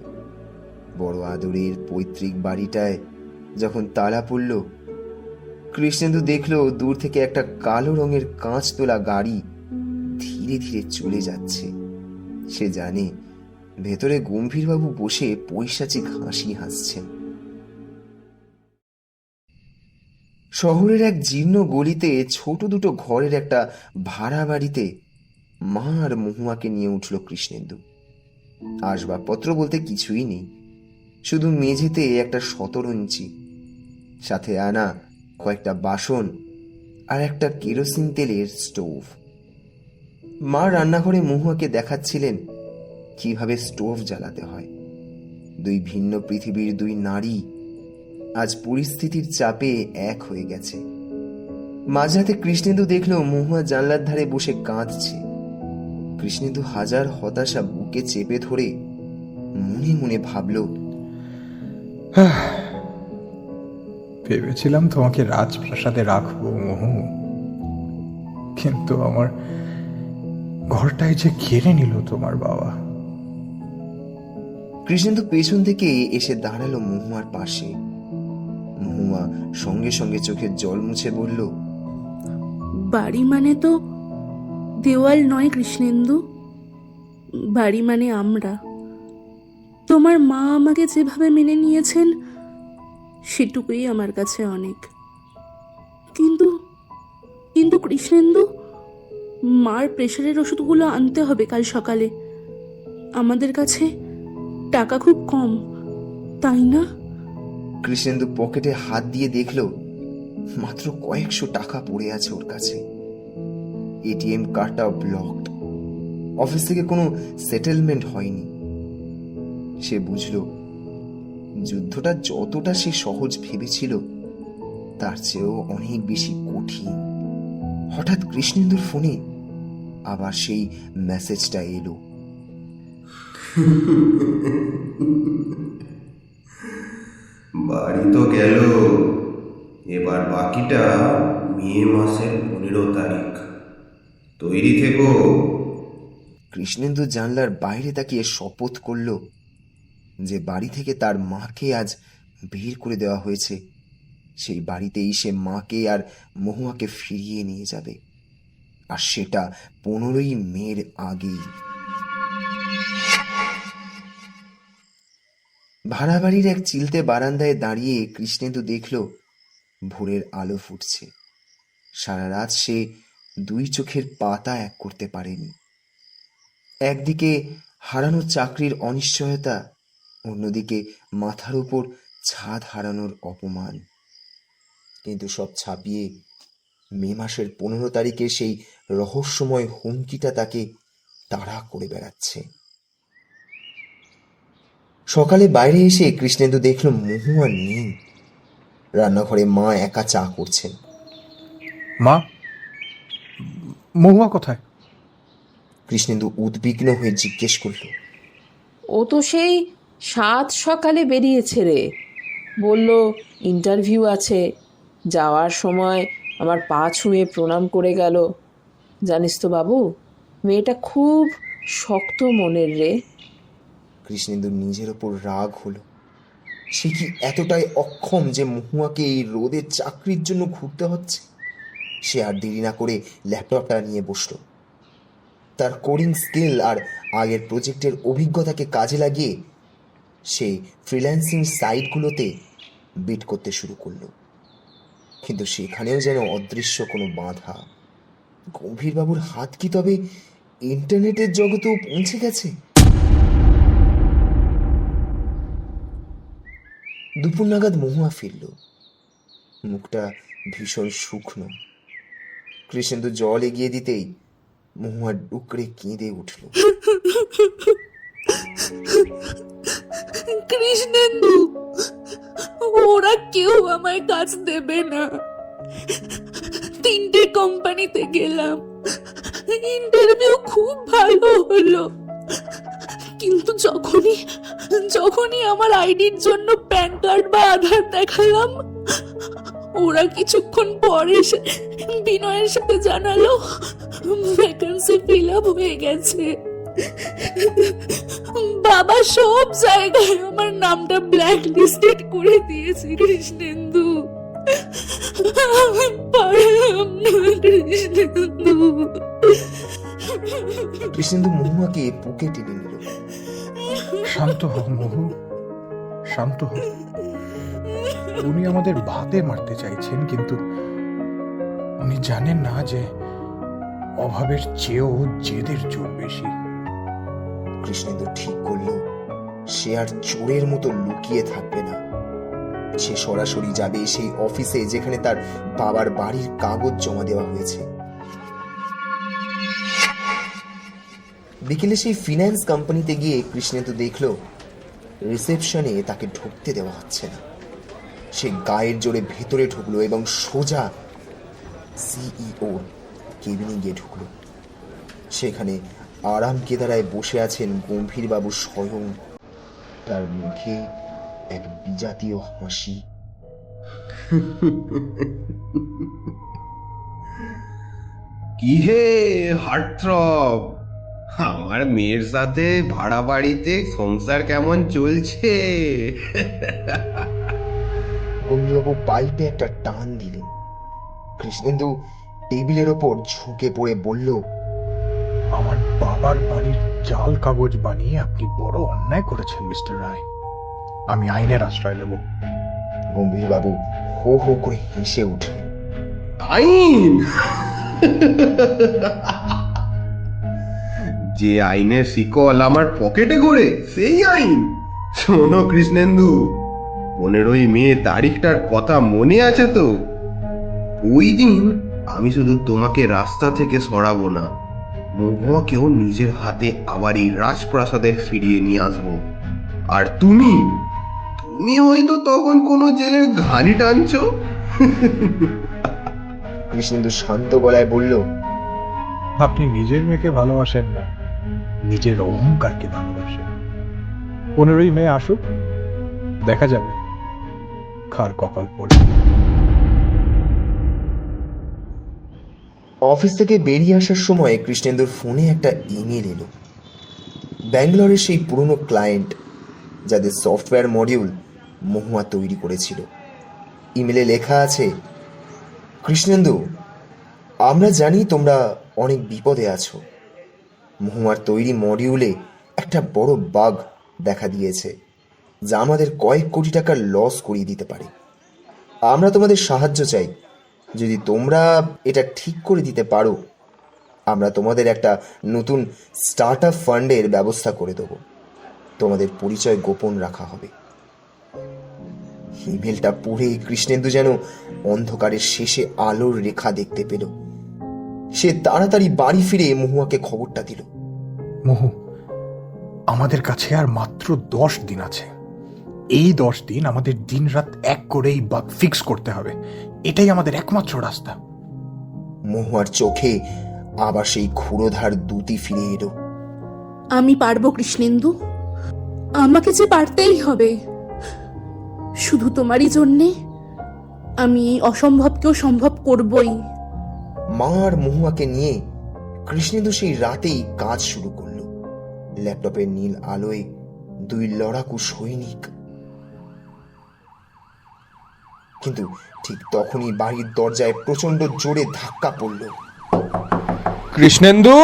Speaker 1: বড় আদরের পৈতৃক বাড়িটায় যখন তালা পড়ল, কৃষ্ণেন্দু দেখল দূর থেকে একটা কালো রঙের কাঁচ তোলা গাড়ি ধীরে ধীরে চলে যাচ্ছে। সে জানে ভেতরে গম্ভীরবাবু বসে পৈশাচিক হাসি হাসছেন। শহরের এক জীর্ণ গলিতে ছোট দুটো ঘরের একটা ভাড়া বাড়িতে মা আর মহুয়াকে নিয়ে উঠল কৃষ্ণেন্দু। আসবাবপত্র বলতে কিছুই নেই, শুধু মেঝেতে একটা শতরঞ্চি, সাথে আনা কয়েকটা বাসন আর একটা কেরোসিন তেলের স্টোভ। মা রান্নাঘরে মহুয়াকে দেখাচ্ছিলেন কিভাবে স্টোভ জ্বালাতে হয়। দুই ভিন্ন পৃথিবীর দুই নারী আজ পরিস্থিতির চাপে এক হয়ে গেছে। মাঝরাতে কৃষ্ণেন্দু দেখল মহুয়া জানলার ধারে বসে কাঁদছে। কৃষ্ণেন্দু হাজার হতাশা বুকে চেপে ধরে মনে মনে ভাবল,
Speaker 3: ভেবেছিলাম তোমাকে রাজপ্রাসাদে রাখবো মহু, কিন্তু আমার ঘরটাই যে কেড়ে নিল তোমার বাবা।
Speaker 1: কৃষ্ণেন্দু পেছন থেকে এসে দাঁড়ালো মহুয়ার পাশে। মহুয়া সঙ্গে সঙ্গে চোখের জল মুছে বলল,
Speaker 8: বাড়ি মানে তো দেওয়াল নয় কৃষ্ণেন্দু, বাড়ি মানে আমরা। তোমার মা আমাকে যেভাবে মেনে নিয়েছেন সেটুকুই আমার কাছে অনেক। কিন্তু কিন্তু কৃষ্ণেন্দু, মার প্রেশারের ওষুধগুলো আনতে হবে কাল সকালে। আমাদের কাছে টাকা খুব কম, তাই না?
Speaker 1: কৃষ্ণেন্দু পকেটে হাত দিয়ে দেখল মাত্র কয়েকশো টাকা পড়ে আছে ওর কাছে। ATM কার্ডটাও blocked. অফিস থেকে কোনো সেটেলমেন্ট হয়নি। সে বুঝল যুদ্ধটা যতটা সে সহজ ভেবেছিল তার চেয়েও অনেক বেশি কঠিন। হঠাৎ কৃষ্ণেন্দুর ফোনে আবার সেই মেসেজটা এলো।
Speaker 6: বাড়ি তো গেল, এবার বাকিটা মে মাসের 15 তারিখ। তৈরি থেকো।
Speaker 1: কৃষ্ণেন্দু জানলার বাইরে তাকিয়ে শপথ করল যে বাড়ি থেকে তার মাকে আজ বের করে দেওয়া হয়েছে, সেই বাড়িতেই সে মাকে আর মহুয়াকে ফিরিয়ে নিয়ে যাবে, আর সেটা 15ই মের আগেই। ভাড়া বাড়ির এক চিলতে বারান্দায় দাঁড়িয়ে কৃষ্ণেন্দু দেখল ভোরের আলো ফুটছে। সারা রাত সে দুই চোখের পাতা এক করতে পারেনি। একদিকে হারানো চাকরির অনিশ্চয়তা, অন্যদিকে মাথার উপর ছাদ হারানোর অপমান। কিন্তু সব ছাপিয়ে মে মাসের 15 তারিখে সেই রহস্যময় হুমকিটা তাকে তাড়া করে বেড়াচ্ছে। সকালে বাইরে এসে কৃষ্ণেন্দু দেখল মহুয়া নেই। রান্নাঘরে মা একা চা করছেন।
Speaker 3: মা, মহুয়া কোথায়?
Speaker 1: কৃষ্ণেন্দু উদ্বিগ্ন হয়ে জিজ্ঞেস করল।
Speaker 4: ও তো সেই 7 সকালে বেরিয়েছে রে, বলল ইন্টারভিউ আছে। যাওয়ার সময় আমার পা ছুঁয়ে প্রণাম করে গেল। জানিস তো বাবু, মেয়েটা খুব শক্ত মনের রে।
Speaker 1: কৃষ্ণেন্দুর নিজের ওপর রাগ হলো। সে কি এতটাই অক্ষম যে মহুয়াকে এই রোদে চাকরির জন্য ঘুরতে হচ্ছে? সে আর দেরি না করে ল্যাপটপটা নিয়ে বসল। তার কোডিং স্কিল আর আগের প্রজেক্টের অভিজ্ঞতাকে কাজে লাগিয়ে সে ফ্রিল্যান্সিং সাইটগুলোতে বিট করতে শুরু করলো। কিন্তু সেখানেও যেন অদৃশ্য কোনো বাধা। গম্ভীরবাবুর হাত কি তবে ইন্টারনেটের জগতেও পৌঁছে গেছে? দুপুর নাগাদ মহুয়া ফিরল। মুখটা ভীষণ শুকনো। কৃষ্ণেন্দু জল এগিয়ে দিতেই মহুয়া ডুকরে কেঁদে উঠল।
Speaker 8: কৃষ্ণেন্দু, ওরা কেউ আমায় কাজ দেবে না। 3টে কোম্পানিতে গেলাম, ইন্টারভিউ খুব ভালো হলো, কিন্তু যখনই আমার আইডির জন্য প্যান কার্ড বা আধার দেখালাম, ওরা কিছুক্ষণ পরে এসে বিনয়ের সাথে জানালো ভ্যাকেন্সি ফিল আপ হয়ে গেছে। বাবা সব জায়গায় আমার নামটা ব্ল্যাক লিস্টেড করে দিয়েছে কৃষ্ণেন্দু। আমি পারলাম না কৃষ্ণেন্দু।
Speaker 1: কৃষ্ণেন্দু মহুয়াকে বুকে টেনে নিল।
Speaker 3: শান্ত হ মহু, শান্ত হ। উনি আমাদের ভাতে মারতে চাইছেন, কিন্তু উনি জানেন না যে অভাবের চেয়েও জেদের জোর বেশি।
Speaker 1: কৃষ্ণেন্দু ঠিক করল সে আর চোরের মতো লুকিয়ে থাকবে না। সে সরাসরি যাবে সেই অফিসে যেখানে তার বাবার বাড়ির কাগজ জমা দেওয়া হয়েছে। বিকেলে সেই ফিন্যান্স কোম্পানিতে গিয়ে কৃষ্ণেন্দু দেখল রিসেপশনে তাকে ঢুকতে দেওয়া হচ্ছে না। সে গায়ের জোরে ভেতরে ঢুকলো এবং সোজা সিইও কেবিনে গিয়ে ঢুকলো। সেখানে আরাম কেদারায় বসে আছেন গম্ভীরবাবু স্বয়ং। তার মুখে এক বিজাতীয় হাসি।
Speaker 6: কি হে হার্টথ্রব, আমার মেয়ের সাথে ভাড়া বাড়িতে সংসার কেমন চলছে?
Speaker 1: গম্ভীরবাবু পাইপে একটা টান দিলেন। কৃষ্ণেন্দু টেবিলের ওপর ঝুঁকে পড়ে বলল,
Speaker 3: আমার বাবার বাড়ির জাল কাগজ বানিয়ে আপনি বড় অন্যায় করেছেন মিস্টার রায়। আমি আইনের আশ্রয় নেব।
Speaker 1: গম্ভীরবাবু হো হো করে হেসে উঠলেন।
Speaker 6: আইন? যে আইনের শিকল আমার পকেটে ঘোরে সেই আইন? শোনো কৃষ্ণেন্দু, 15ই মে তারিখটার কথা মনে আছে তো? ওই দিন আমি শুধু তোমাকে রাস্তা থেকে সরাবো না, মহুয়াকেও নিজের হাতে আবার এই রাজপ্রাসাদে ফিরিয়ে নিয়ে আসবো। আর তুমি হয়তো তখন কোনো জেলের ঘানি টানছো।
Speaker 1: কৃষ্ণেন্দু শান্ত গলায় বলল,
Speaker 3: আপনি নিজের মেয়েকে ভালোবাসেন না, নিজের অহংকারকে ভালোবাসেন। 15ই মে আসুক, দেখা যাবে কার কপাল পড়ে।
Speaker 1: অফিস থেকে বেরিয়ে আসার সময় কৃষ্ণেন্দুর ফোনে একটা ইমেল এলো। ব্যাঙ্গালোরের সেই পুরনো ক্লায়েন্ট যাদের সফটওয়্যার মডিউল মহুয়া তৈরি করেছিল। ইমেলে লেখা আছে, কৃষ্ণেন্দু, আমরা জানি তোমরা অনেক বিপদে আছো। মহুয়ার তৈরি মডিউলে একটা বড় বাগ দেখা দিয়েছে যা আমাদের কয়েক কোটি টাকার লস করিয়ে দিতে পারে। আমরা তোমাদের সাহায্য চাই। যদি তোমরা এটা ঠিক করে দিতে পারো, আমরা তোমাদের একটা নতুন স্টার্ট আপ ফান্ডের ব্যবস্থা করে দেব। তোমাদের পরিচয় গোপন রাখা হবে। ইমেলটা পড়ে কৃষ্ণেন্দু যেন অন্ধকারের শেষে আলোর রেখা দেখতে পেল। সে তাড়াতাড়ি বাড়ি ফিরে মহুয়াকে খবরটা দিল।
Speaker 3: মহু, আমাদের কাছে আর মাত্র 10 দিন আছে। এই 10 দিন আমাদের দিনরাত এক করেই বাগ ফিক্স করতে হবে। এটাই আমাদের একমাত্র রাস্তা।
Speaker 1: মহুয়ার চোখে আবার সেই ক্ষুরোধার দ্যুতি ফিরে এলো।
Speaker 8: আমি পারবো কৃষ্ণেন্দু, আমাকে যে পারতেই হবে। শুধু তোমারই জন্যে আমি এই অসম্ভবকেও সম্ভব করবই।
Speaker 1: মা আর মহুয়াকে নিয়ে কৃষ্ণেন্দু সেই রাতেই কাজ শুরু করলো। ল্যাপটপের নীল আলোয় 2 লড়াকু সৈনিক। কিন্তু ঠিক তখনই বাড়ির দরজায় প্রচন্ড জোরে ধাক্কা পড়ল।
Speaker 9: কৃষ্ণেন্দু,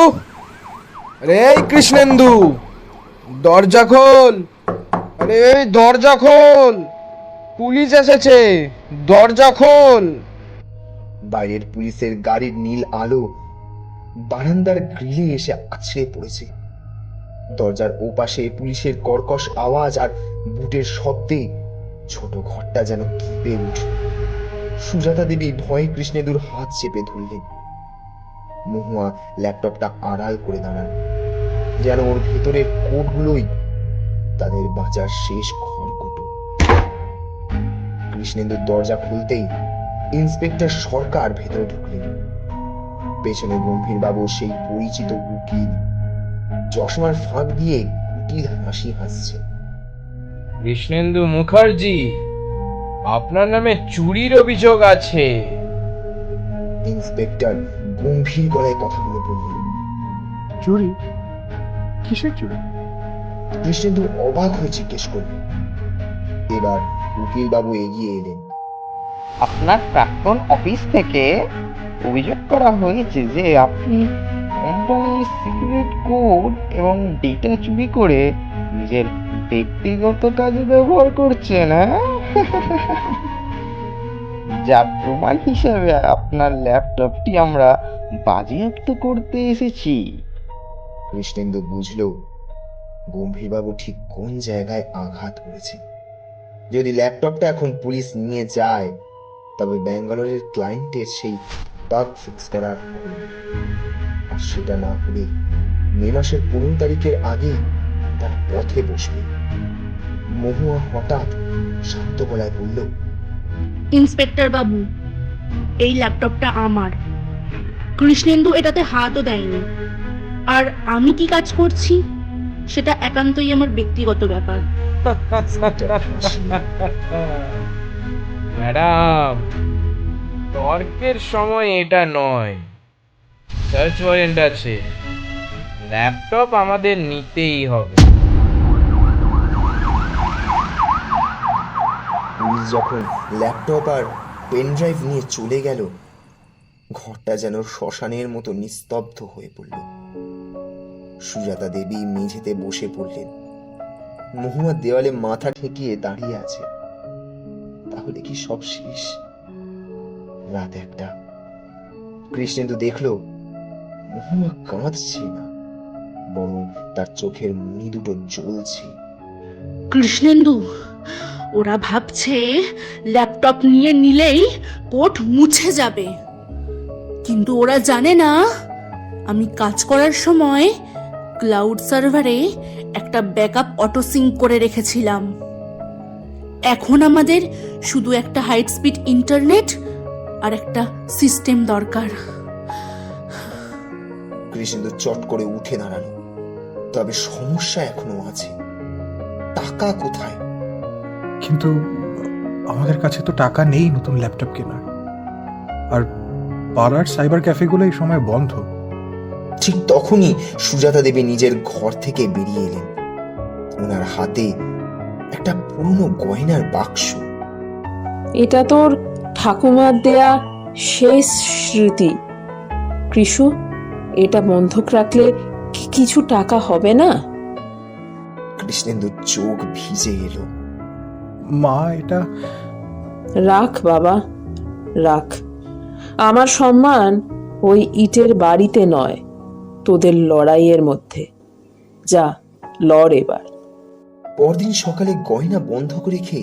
Speaker 9: আরে এই কৃষ্ণেন্দু, দরজা খোল! আরে এই দরজা খোল, পুলিশ এসেছে, দরজা খোল!
Speaker 1: বাইরের পুলিশের গাড়ির নীল আলো বারান্দার গ্রিলে এসে আছড়ে পড়েছে। দরজার ওপাশে পুলিশের কর্কশ আওয়াজ আর বুটের শব্দে ছোট ঘরটা যেন কেঁপে উঠল। সুজাতা দেবী ভয়ে কৃষ্ণেন্দুর হাত চেপে ধরলেন। মহুয়া ল্যাপটপটা আড়াল করে দাঁড়ান, যেন ওর ভেতরের কোডগুলোই তাদের বাঁচার শেষ খড়কুটো। কৃষ্ণেন্দুর দরজা খুলতেই ইন্সপেক্টর সরকার ভেতরে ঢুকলেন। পেছনে গম্ভীরবাবু সেই পরিচিত উকিল চশমার ফাঁক দিয়ে কুটির হাসি হাসছে।
Speaker 9: কৃষ্ণেন্দু মুখার্জি, আপনার নামে চুরির অভিযোগ আছে।
Speaker 1: ইন্সপেক্টর গম্ভীর গলায় কথাগুলো বললেন।
Speaker 3: চুরি? কিসের চুরি?
Speaker 1: কৃষ্ণেন্দু অবাক হয়ে জিজ্ঞেস করলেন। এবার উকিল বাবু এগিয়ে এলেন।
Speaker 11: আপনার প্রাক্তন অফিস থেকে অভিযোগ করা হয়েছে যে আপনি কোম্পানির সিক্রেট কোড এবং ডেটা চুরি করে নিজের ব্যক্তিগত কাজে ব্যবহার করছেন, হ্যাঁ? যার প্রমাণ হিসাবে আপনার ল্যাপটপটি আমরা বাজেয়াপ্ত করতে এসেছি।
Speaker 1: কৃষ্ণেন্দু বুঝল গম্ভীরবাবু ঠিক কোন জায়গায় আঘাত করেছে। যদি ল্যাপটপটা এখন পুলিশ নিয়ে যায় তবে ব্যাঙ্গালোরের ক্লায়েন্টের সেই বাগ ফিক্স করার, আর সেটা না করে মে মাসের 15 তারিখের আগে তার পথে বসবে। মহুয়া হঠাৎ শান্ত গলায় বলল,
Speaker 8: ইন্সপেক্টর বাবু, এই ল্যাপটপটা আমার। কৃষ্ণেন্দু এটাতে হাতও দেয়নি। আর আমি কি কাজ করছি সেটা একান্তই আমার ব্যক্তিগত ব্যাপার।
Speaker 9: ম্যাডাম, তর্কের সময় এটা নয়। সার্চ ওয়ারেন্ট আছে, ল্যাপটপ আমাদের নিতেই হবে।
Speaker 1: পুলিশ যখন ল্যাপটপ আর পেন ড্রাইভ নিয়ে চলে গেল, ঘরটা যেন শ্মশানের মতো নিস্তব্ধ হয়ে পড়ল। সুজাতা দেবী মেঝেতে বসে পড়লেন। মহুয়া দেওয়ালে মাথা ঠেকিয়ে দাঁড়িয়ে আছে। তাহলে কি সব শেষ? রাত 1টা। কৃষ্ণেন্দু দেখল মহুয়া কাঁদছে না, বরং তার চোখের মণি দুটো জ্বলছে।
Speaker 8: কৃষ্ণেন্দু, ওরা ভাবছে ল্যাপটপ নিয়ে নিলেই কোর্ট মুছে যাবে, কিন্তু ওরা জানে না আমি কাজ করার সময় ক্লাউড সার্ভারে একটা ব্যাকআপ অটো সিঙ্ক করে রেখেছিলাম। এখন আমাদের শুধু একটা হাই স্পিড ইন্টারনেট আর একটা সিস্টেম দরকার।
Speaker 1: কৃষ্ণেন্দু চট করে উঠে দাঁড়ালো। তবে সমস্যা এখনো আছে। টাকা কোথায়?
Speaker 3: কিন্তু আমাদের কাছে তো টাকা নেই নতুন ল্যাপটপ কেনার, আর পাড়ার সাইবার ক্যাফেগুলো এই সময় বন্ধ।
Speaker 1: ঠিক তখনই সুজাতা দেবী নিজের ঘর থেকে বেরিয়ে এলেন। ওনার হাতে একটা পুরনো গয়নার বাক্স।
Speaker 4: এটা তোর ঠাকুমার দেয়া শেষ স্মৃতি কৃষু। এটা বন্ধক রাখলে কিছু টাকা হবে না?
Speaker 1: কৃষ্ণেন্দুর চোখ ভিজে এলো।
Speaker 3: মা, এটা
Speaker 4: রাখ বাবা, রাখ। আমার সম্মান ওই ইটের বাড়িতে নয়, তোদের লড়াইয়ের মধ্যে। যা, লড় এবার।
Speaker 1: পরদিন সকালে গয়না বন্ধক রেখে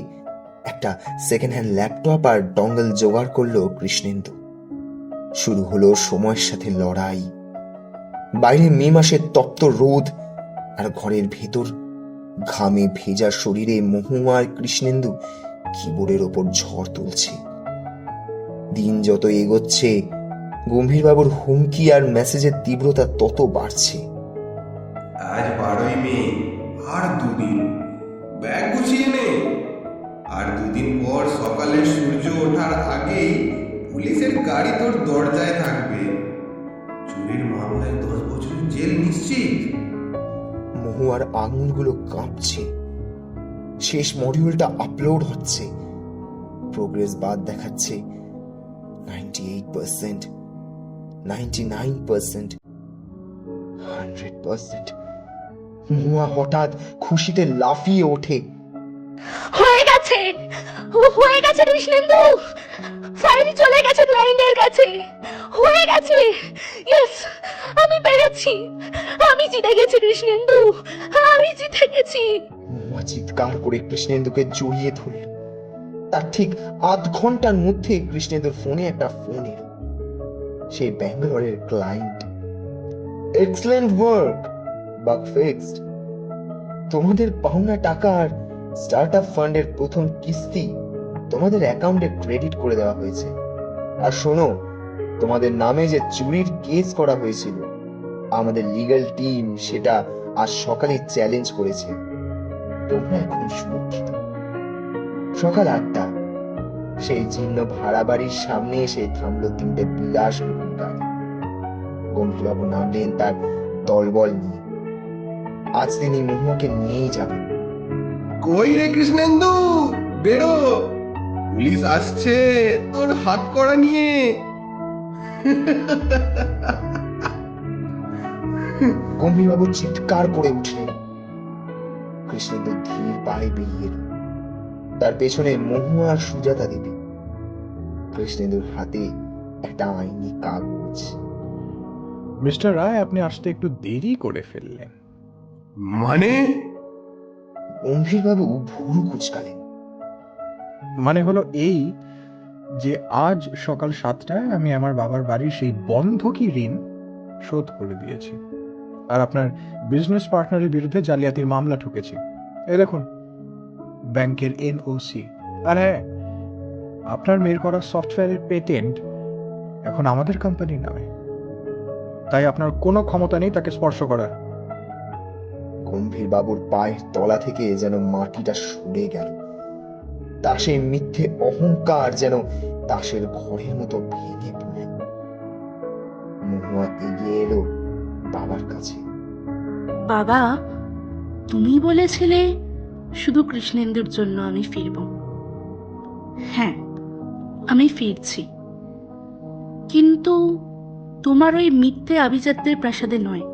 Speaker 1: একটা সেকেন্ড হ্যান্ড ল্যাপটপ আর ডঙ্গল জোগাড় করলো কৃষ্ণেন্দু। শুরু হলো সময়ের সাথে লড়াই। বাইরে মে মাসের তপ্ত রোদ, আর ঘরের ভেতর ঘামে ভেজা শরীরে মহুয়া আর কৃষ্ণেন্দু কিবোর্ডের ওপর ঝড় তুলছে। দিন যত এগোচ্ছে গম্ভীরবাবুর হুমকি আর মেসেজের তীব্রতা তত বাড়ছে।
Speaker 6: আজ 12ই মে, আর 2 দিন। ব্যাগ গুছিয়ে নে। আর 2 দিন পর সকালে সূর্য ওঠার আগেই পুলিশের গাড়ি তোর দরজায় থাকবে। চুরির মামলায় 10 বছরের জেল নিশ্চিত।
Speaker 1: মহুয়ার আঙুলগুলো কাঁপছে। শেষ মডিউলটা আপলোড হচ্ছে। প্রোগ্রেস বার দেখাচ্ছে 98%, 99%, 100%। মহুয়া হঠাৎ খুশিতে লাফিয়ে ওঠে।
Speaker 8: হয়ে গেছে, হয়ে গেছে কৃষ্ণেন্দু। ফাইল চলে গেছে ক্লায়েন্টের কাছে। হয়ে গেছে। ইয়েস, আমি পেরেছি। আমি জিতে গেছি কৃষ্ণেন্দু, আমি জিতে গেছি।
Speaker 1: মহুয়া চিৎকার করে কৃষ্ণেন্দুকে জড়িয়ে ধরল। তার ঠিক আধ ঘন্টার মধ্যে কৃষ্ণেন্দুর ফোনে একটা ফোন এলো। সেই ব্যাঙ্গালোরের client. Excellent work, bug fixed. তোমাদের পাওনা টাকার স্টার্ট আপ ফান্ডের প্রথম কিস্তি তোমাদের অ্যাকাউন্টে ক্রেডিট করে দেওয়া হয়েছে। আর শোনো, তোমাদের নামে যে চুরির কেস করা হয়েছিল, আমাদের লিগ্যাল টিম সেটা আজ সকালে চ্যালেঞ্জ করেছে। তোমরা এখন সুরক্ষিত। সকাল 8টা সেই জীর্ণ ভাড়া বাড়ির সামনে এসে থামলো 3টে বিলাসবহুল গাড়ি। গম্ভীরবাবু নামলেন তার দলবল নিয়ে। আজ তিনি মহুয়াকে নিয়েই যাবেন।
Speaker 6: কই রে কৃষ্ণেন্দু, বেরো, পুলিশ আসছে তোর হাত করা নিয়ে।
Speaker 1: গম্ভীরবাবু চিৎকার করে উঠলেন। কৃষ্ণেন্দু ধীর পায়ে বেরিয়ে এলো। তার পেছনে মহুয়া আর সুজাতা দেবী। কৃষ্ণেন্দুর হাতে একটা আইনি কাগজ।
Speaker 3: মিস্টার রায়, আপনি আসতে একটু দেরি করে ফেললেন।
Speaker 6: মানে?
Speaker 1: গম্ভীরবাবু ভুরু কুচকালেন।
Speaker 3: মানে হলো এই যে আজ সকাল 7টায় আমি আমার বাবার বাড়ির সেই বন্ধকি ঋণ শোধ করে দিয়েছি, আর আপনার বিজনেস পার্টনারের বিরুদ্ধে জালিয়াতির মামলা ঠুকেছি। এই দেখুন, ব্যাংকের এনওসি। আর হ্যাঁ, আপনার মেয়ের করা সফটওয়্যারের পেটেন্ট এখন আমাদের কোম্পানির নামে, তাই আপনার কোনো ক্ষমতা নেই তাকে স্পর্শ করার।
Speaker 1: গম্ভীরবাবুর পায়ের তলা থেকে যেন মাটিটা সরে গেল। তার সেই মিথ্যে অহংকার যেন তাসের ঘরের মতো ভেঙে পড়ল। মহুয়া এগিয়ে এলো বাবার কাছে।
Speaker 5: বাবা, তুমি বলেছিলে শুধু কৃষ্ণেন্দুর জন্য আমি ফিরব। হ্যাঁ, আমি ফিরছি, কিন্তু তোমার ওই মিথ্যে আভিজাত্যের প্রাসাদে নয়।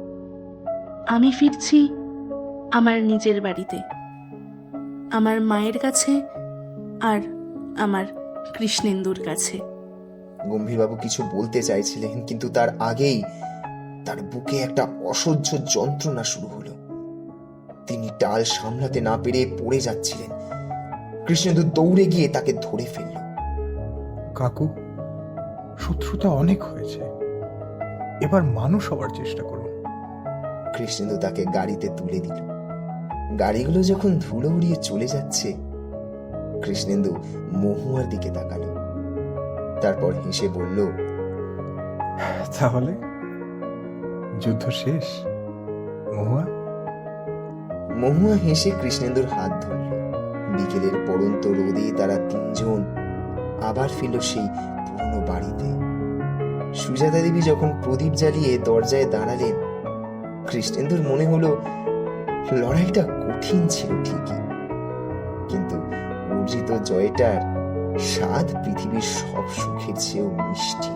Speaker 5: আমি ফিরছি আমার নিজের বাড়িতে, আমার মায়ের কাছে আর আমার কৃষ্ণেন্দুর কাছে।
Speaker 1: গম্ভীরবাবু কিছু বলতে চাইছিলেন, কিন্তু তার আগেই তার বুকে একটা অসহ্য যন্ত্রণা শুরু হলো। তিনি টাল সামলাতে না পেরে পড়ে যাচ্ছিলেন। কৃষ্ণেন্দু দৌড়ে গিয়ে তাকে ধরে ফেলল।
Speaker 3: কাকু, শত্রুতা অনেক হয়েছে, এবার মানুষ হওয়ার চেষ্টা করুন।
Speaker 1: কৃষ্ণেন্দু তাকে গাড়িতে তুলে দিল। গাড়িগুলো যখন ধুলো উড়িয়ে চলে যাচ্ছে, কৃষ্ণেন্দু মহুয়ার দিকে তাকালো। তারপর হেসে বলল,
Speaker 3: তাহলে যুদ্ধ শেষ, মহুয়া?
Speaker 1: মহুয়া হেসে কৃষ্ণেন্দুর হাত ধরল। বিকেলের পড়ন্ত রোদে তারা তিনজন আবার ফিরল সেই পুরনো বাড়িতে। সুজাতা দেবী যখন প্রদীপ জ্বালিয়ে দরজায় দাঁড়ালেন, কৃষ্ণেন্দুর মনে হলো লড়াইটা কঠিন ছিল ঠিকই, কিন্তু অর্জিত জয়টার স্বাদ পৃথিবীর সব সুখের চেয়েও মিষ্টি।